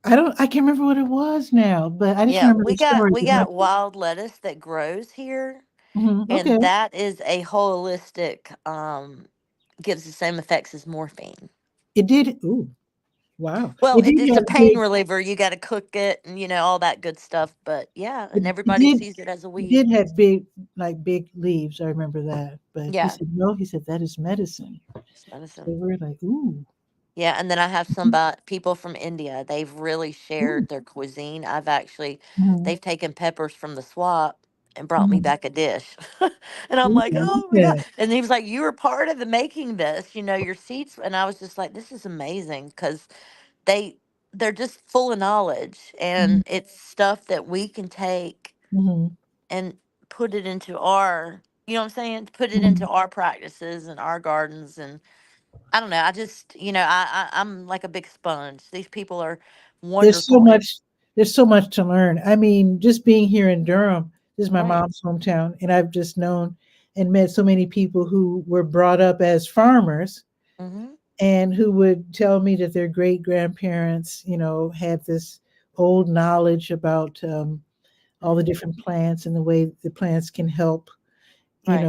I can't remember what it was now, but I just Yeah, remember we the got story. we got wild lettuce that grows here, Okay. and that is a holistic gives the same effects as morphine. It did. Ooh, wow. Well, It did it's a have pain big, reliever. You got to cook it and all that good stuff. But yeah, it, and it everybody did, sees it as a it weed. did have big, like big leaves. I remember that. But he Yeah, said, no, he said, that is medicine. it's So medicine. we're like, ooh. Yeah, and then I have people from India. They've really Ooh. shared their cuisine. Mhm, They've taken peppers from the swap and brought me mhm. back a dish. And I'm Ooh, like, I like oh my God. that. And he was like, you were part of the making this, your seats. And I was just like, this is amazing because they, they're just full of knowledge Mhm, and it's stuff that we can take mhm, and put it into our, you know what I'm saying? Put it into mhm. our practices and our gardens and I don't know. I just, I'm like a big sponge. These people are There's so wonderful. And much there's so much to learn. I mean, just being here in Durham, this is my right. mom's hometown, and I've just known and met so many people who were brought up as farmers Mm-hmm. and who would tell me that their great grandparents, had this old knowledge about all the Mm-hmm. different plants and the way the plants can help, Right.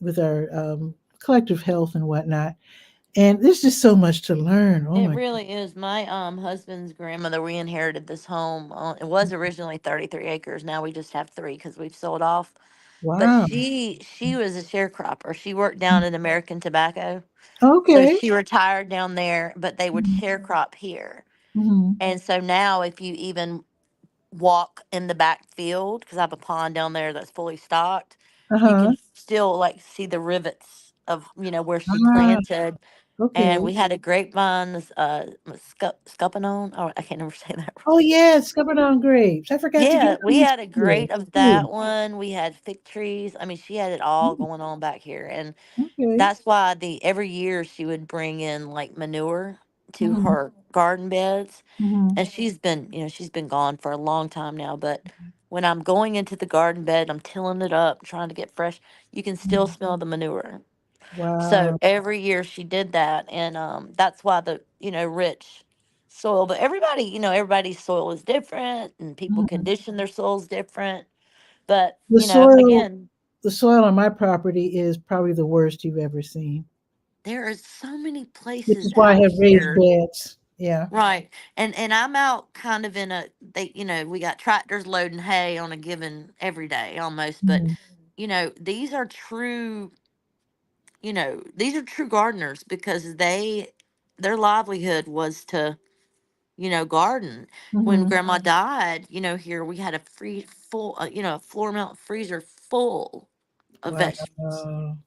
with our collective health and whatnot. And there's just so much to learn. Oh It my, really is. My husband's grandmother, we inherited this home. It was originally 33 acres. Now we just have three because we've sold off. But wow. she was a sharecropper. She worked down at American Tobacco. So Okay. she retired down there, but they would sharecrop here. Mm-hmm. And so now if you even walk in the back field because I have a pond down there that's fully stocked. You Uh-huh. can still like see the rivets of where she Ah, planted, and okay. we had a grapevine, scuppernong. Oh, I can't never say that Oh, right. yes, Cabernet grapes. I forgot to get Yeah, we those had a here grate of too. that one. We had fig trees. I mean, she had it all Mm, going on back here, and okay. that's why the every year she would bring in like manure to Mhm, her garden beds, mhm, and she's been gone for a long time now, but when I'm going into the garden bed, I'm tilling it up, trying to get fresh, you can still mhm. smell the manure. So Wow. every year she did that, and that's why the rich soil. But everybody's soil is different, and people Mhm. condition their soils different. But The soil again, the soil on my property is probably the worst you've ever seen, there are so many which places is why I out have raised here. beds. Yeah. Right. And I'm out kind of in we got tractors loading hay on a given every day almost, but Mhm, these are these are true gardeners because their livelihood was to, garden. When mhm. grandma died, here we had a a floor mount freezer full of vegetables Wow.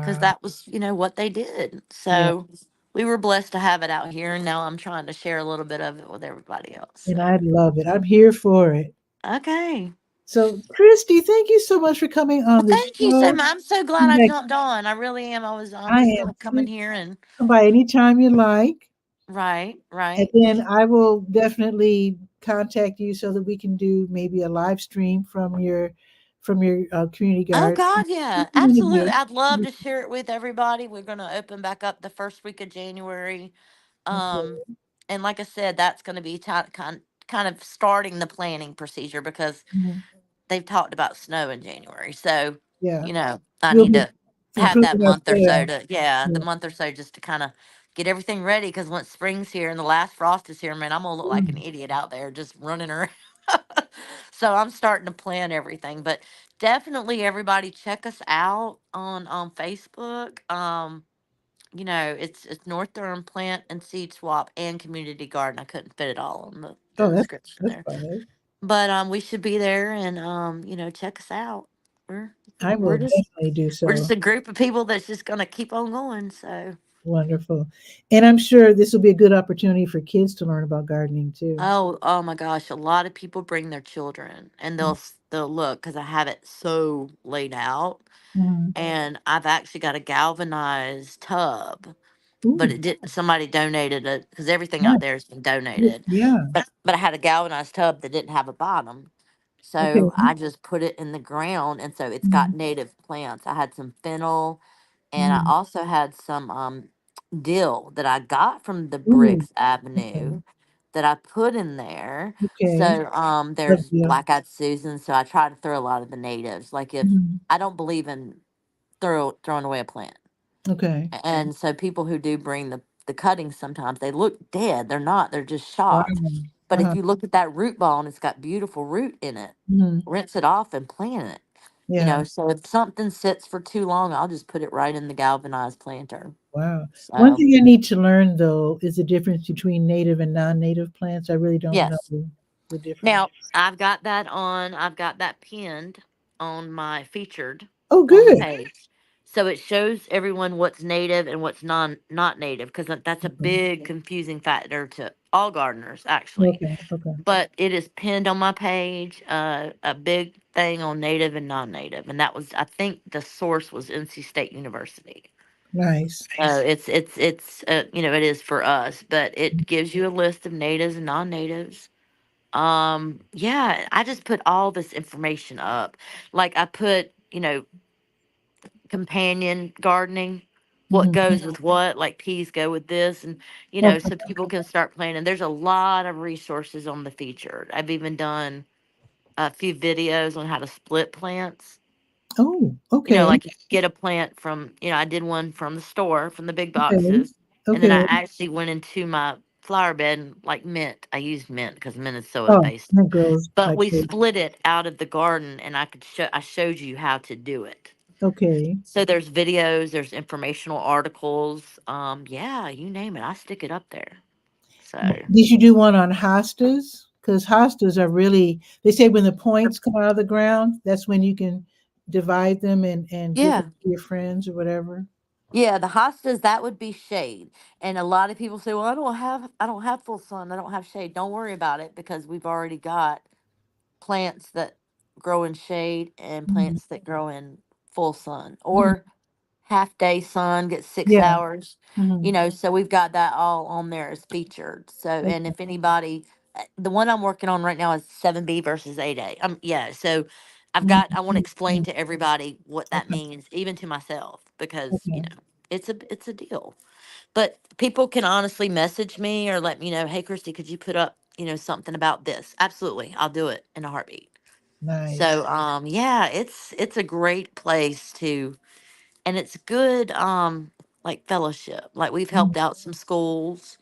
because Wow. that was, what they did. Yeah. So we were blessed to have it out here, and now I'm trying to share a little bit of it with everybody else. And So I love it. I'm here for it. okay. So, Christy, thank you so much for coming on Well, the thank you so show. much. I'm so glad Come I back. jumped on. I really am. I'm I just am gonna come in too. here and Come by anytime you like. right, And right. then I will definitely contact you so that we can do maybe a live stream from your community Oh garden. God, yeah, Something we can absolutely. do. I'd love to share it with everybody. We're gonna open back up the first week of January. Um, Okay. and like I said, that's gonna be kind of starting the planning procedure because Mhm. they've talked about snow in January. So, Yeah. I We'll need be to have that improving our month or so soil. to, yeah, the Yeah. month or so just to kind of get everything ready. Because once spring's here and the last frost is here, man, I'm going to look like an Mm. idiot out there just running around. So I'm starting to plan everything. But definitely everybody check us out on Facebook. It's North Durham Plant and Seed Swap and Community Garden. I couldn't fit it all on the Oh, that's description that's there. fine. But we should be there and check us out. we're I we're will just definitely do we're just so. a group of people that's just gonna keep on going. So, Wonderful. And I'm sure this will be a good opportunity for kids to learn about gardening too. oh my gosh, a lot of people bring their children, and they'll look because I have it so laid out, Mm-hmm. and I've actually got a galvanized tub, but Ooh, it didn't. Somebody donated it because everything out there nice. has been donated. Yeah. But I had a galvanized tub that didn't have a bottom, Okay. so I just put it in the ground, and so it's got Mhm. native plants. I had some fennel, and I Mhm. also had some dill that I got from the Ooh, Briggs okay. Avenue that I put in there. Okay. So Love there's you. black eyed Susan. So I try to throw a lot of the natives. Like if Mhm. I don't believe in throwing away a plant, Okay. and so people who do bring the cuttings sometimes they look dead. They're not. They're just Wow. shot. But if Uh-huh. you look at that root ball and it's got beautiful root in it, Mhm. rinse it off and plant it. Yeah. So if something sits for too long, I'll just put it right in the galvanized planter. Wow. One So thing I need to learn though is the difference between native and non-native plants. I really don't know yes. the difference. Now I've got that pinned on my featured Oh, on the good. page. So it shows everyone what's native and what's not native because that's a Okay. big confusing factor to all gardeners actually. Okay. Okay. But it is pinned on my page, a big thing on native and non-native, and that was I think the source was NC State University. Nice. So it is for us, but it gives you a list of natives and non-natives. Yeah, I just put all this information up. Like I put, companion gardening, what Mhm. goes with what, like peas go with this, and Okay. so people can start planting. There's a lot of resources on the featured. I've even done a few videos on how to split plants. Oh, okay. Like you get a plant from, I did one from the store, from the big Okay. boxes, and then I Okay. actually went into my flower bed and like mint. I used mint because mint is so Oh, invasive. that grows But like we crazy. split it out of the garden, and I showed you how to do it. Okay. So there's videos, there's informational articles. Yeah, you name it, I stick it up there. So Did you do one on hostas? Because hostas are really, they say when the points come out of the ground, that's when you can divide them and give them yeah, to your friends or whatever. yeah, the hostas that would be shade, and a lot of people say, "Well, I don't have full sun, I don't have shade." Don't worry about it because we've already got plants that grow in shade and Mhm. plants that grow in full sun Mhm. or half day sun, get six Yeah. hours. Mhm. So we've got that all on there as featured. So, and Okay. if anybody, the one I'm working on right now is 7B versus 8A. Yeah. So I want to explain Mhm. to everybody what that Okay. means, even to myself, because, Okay. it's a deal. But people can honestly message me or let me know, hey, Christy, could you put up, something about this? Absolutely. I'll do it in a heartbeat. Nice. So, yeah, it's a great place to, and it's good, like fellowship. Like we've Mhm. helped out some schools.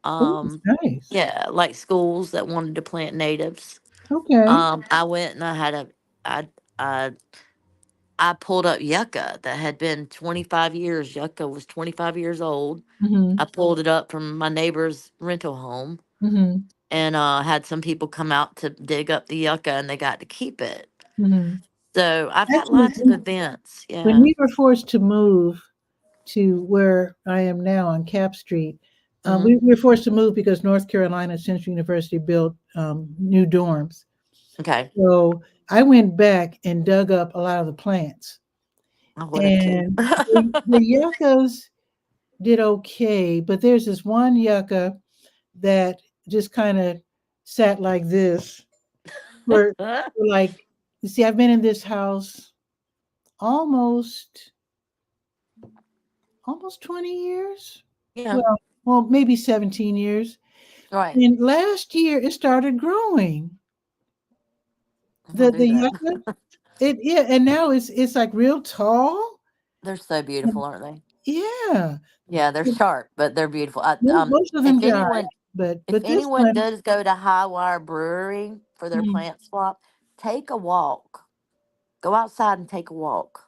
Oh, that's Um, nice. yeah, like schools that wanted to plant natives. Okay. I went and I I I pulled up yucca that had been 25 years. Yucca was 25 years old. I Mhm. pulled it up from my neighbor's rental home Mhm. and had some people come out to dig up the yucca and they got to keep it. Mhm. So I've got Actually, lots of events. when Yeah. we were forced to move to where I am now on Cap Street, Hmm. we were forced to move because North Carolina Central University built new dorms. Okay. So I went back and dug up a lot of the plants, I would have too. and the yuccas did okay, but there's this one yucca that just kind of sat like this for like, you see, I've been in this house almost almost 20 years. Yeah. Well, maybe 17 years. Right. And last year it started growing. I'll The do that. yucca, yeah, and now it's like real tall. They're so beautiful, And aren't they? yeah, Yeah, they're sharp, but they're beautiful. most of them died, If but this anyone one, does go to High Wire Brewery for their mhm, plant swap, take a walk. Go outside and take a walk.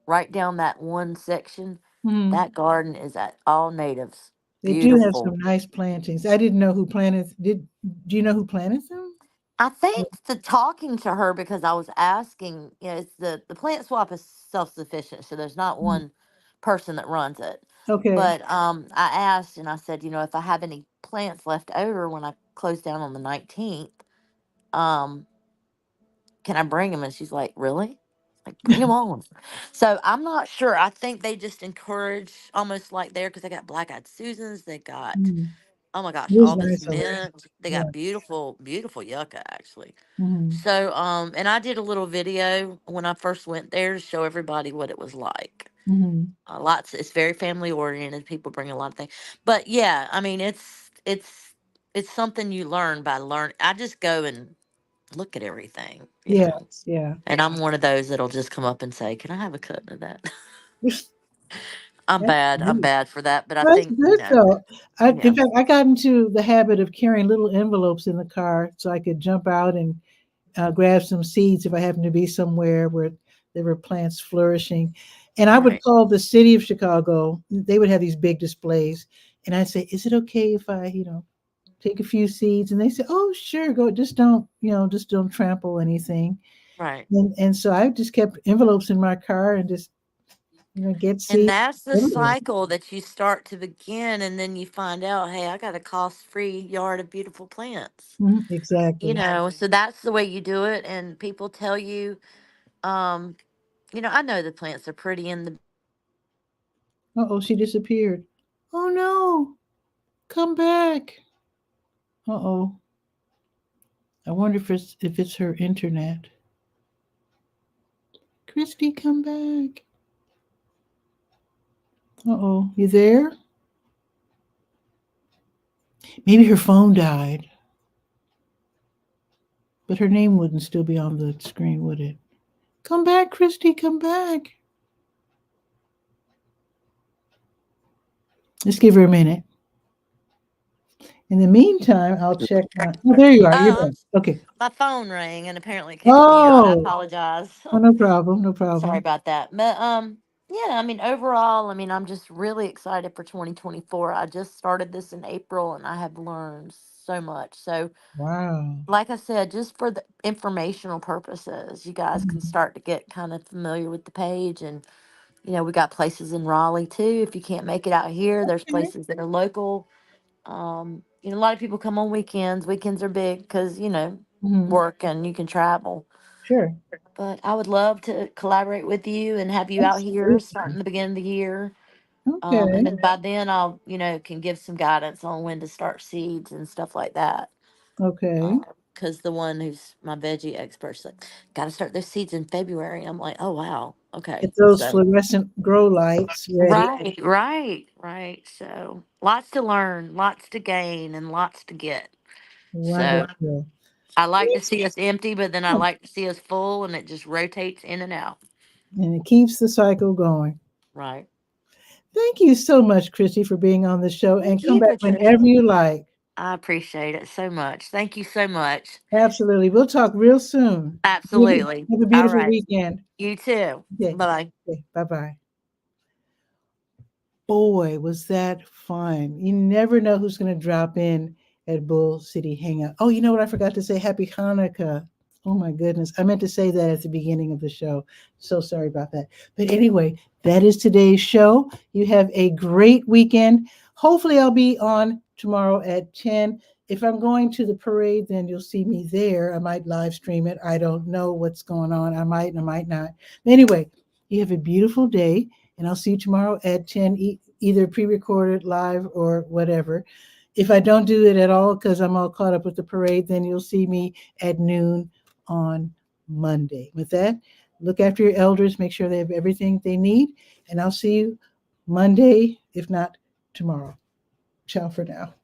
Right down that one section. mhm, That garden is at all natives. they do have Beautiful. some nice plantings. I didn't know who planted. Do you know who planted them? I think the talking to her, because I was asking, it's the plant swap is self sufficient, so there's not Mm. one person that runs it. Okay. But I asked and I said, if I have any plants left over when I close down on the 19th, um, can I bring them? And she's like, really? Like, bring them on. So I'm not sure. I think they just encourage, almost like there, because they got black eyed Susans, they got, Mm. oh my gosh, It was all this nice of her. mint. They Yeah. got beautiful, beautiful yucca actually. Mm-hmm. So, and I did a little video when I first went there to show everybody what it was like. Mm-hmm. It's very family oriented. People bring a lot of things, but yeah, I mean, it's something you learn by learn. I just go and look at everything. Yes. Yeah. And I'm one of those that'll just come up and say, "Can I have a cut of that?" I'm That's bad. I'm great. bad for that, but I Well, that's think good though. In yeah, fact, I got into the habit of carrying little envelopes in the car so I could jump out and grab some seeds if I happened to be somewhere where there were plants flourishing. And I would right, call the city of Chicago. They would have these big displays, and I'd say, "Is it okay if I, take a few seeds?" And they say, "Oh, sure, go. Just don't trample anything." right. And so I just kept envelopes in my car and just get And seeds that's the everywhere. cycle that you start to begin, and then you find out, hey, I got a cost-free yard of beautiful plants. Mhm, exactly. So that's the way you do it. And people tell you, um, I know the plants are pretty in the Uh-oh, she disappeared. Oh no, come back. Uh-oh. I wonder if it's her internet. Christy, come back. Uh-oh, you there? Maybe her phone died, but her name wouldn't still be on the screen, would it? Come back, Christy, come back. Let's give her a minute. In the meantime, I'll check my. Oh, there you are. You're oh, back. Okay. my phone rang and apparently it kicked me out. I Oh, apologize. oh, no problem. No Sorry problem. about that. But yeah, I mean overall, I mean I'm just really excited for 2024. I just started this in April and I have learned so much. So Wow. like I said, just for the informational purposes, you guys can Mhm. start to get kind of familiar with the page. And we got places in Raleigh too. If you can't make it out here, there's Okay. places that are local. A lot of people come on weekends. Weekends are big because Hmm. work and you can travel. Sure. But I would love to collaborate with you and have you out here Absolutely. starting the beginning of the year. And Okay. then by then I'll, can give some guidance on when to start seeds and stuff like that. Okay. Because the one who's my veggie expert's like, got to start those seeds in February. I'm like, oh wow, okay. Get those So fluorescent grow lights ready. right. So lots to learn, lots to gain, and lots to get. So Wonderful. I like to see us empty, but then I like to see us full, and it just rotates in and out. And it keeps the cycle going. Right. Thank you so much, Christy, for being on the show, and Thank come you, back Patricia. whenever you like. I appreciate it so much. Thank you so much. Absolutely. We'll talk real soon. Absolutely. Have a All beautiful right. weekend. You too. Okay. Bye bye. Okay. Bye bye. Boy, was that fun. You never know who's going to drop in at Bull City Hangout. Oh, you know what? I forgot to say Happy Hanukkah. Oh my goodness. I meant to say that at the beginning of the show. So sorry about that. But anyway, that is today's show. You have a great weekend. Hopefully, I'll be on tomorrow at 10. If I'm going to the parade, then you'll see me there. I might live stream it. I don't know what's going on. I might and I might not. Anyway, you have a beautiful day, and I'll see you tomorrow at 10, either pre-recorded, live, or whatever. If I don't do it at all because I'm all caught up with the parade, then you'll see me at noon on Monday. With that, look after your elders, make sure they have everything they need, and I'll see you Monday, if not tomorrow. Ciao for now.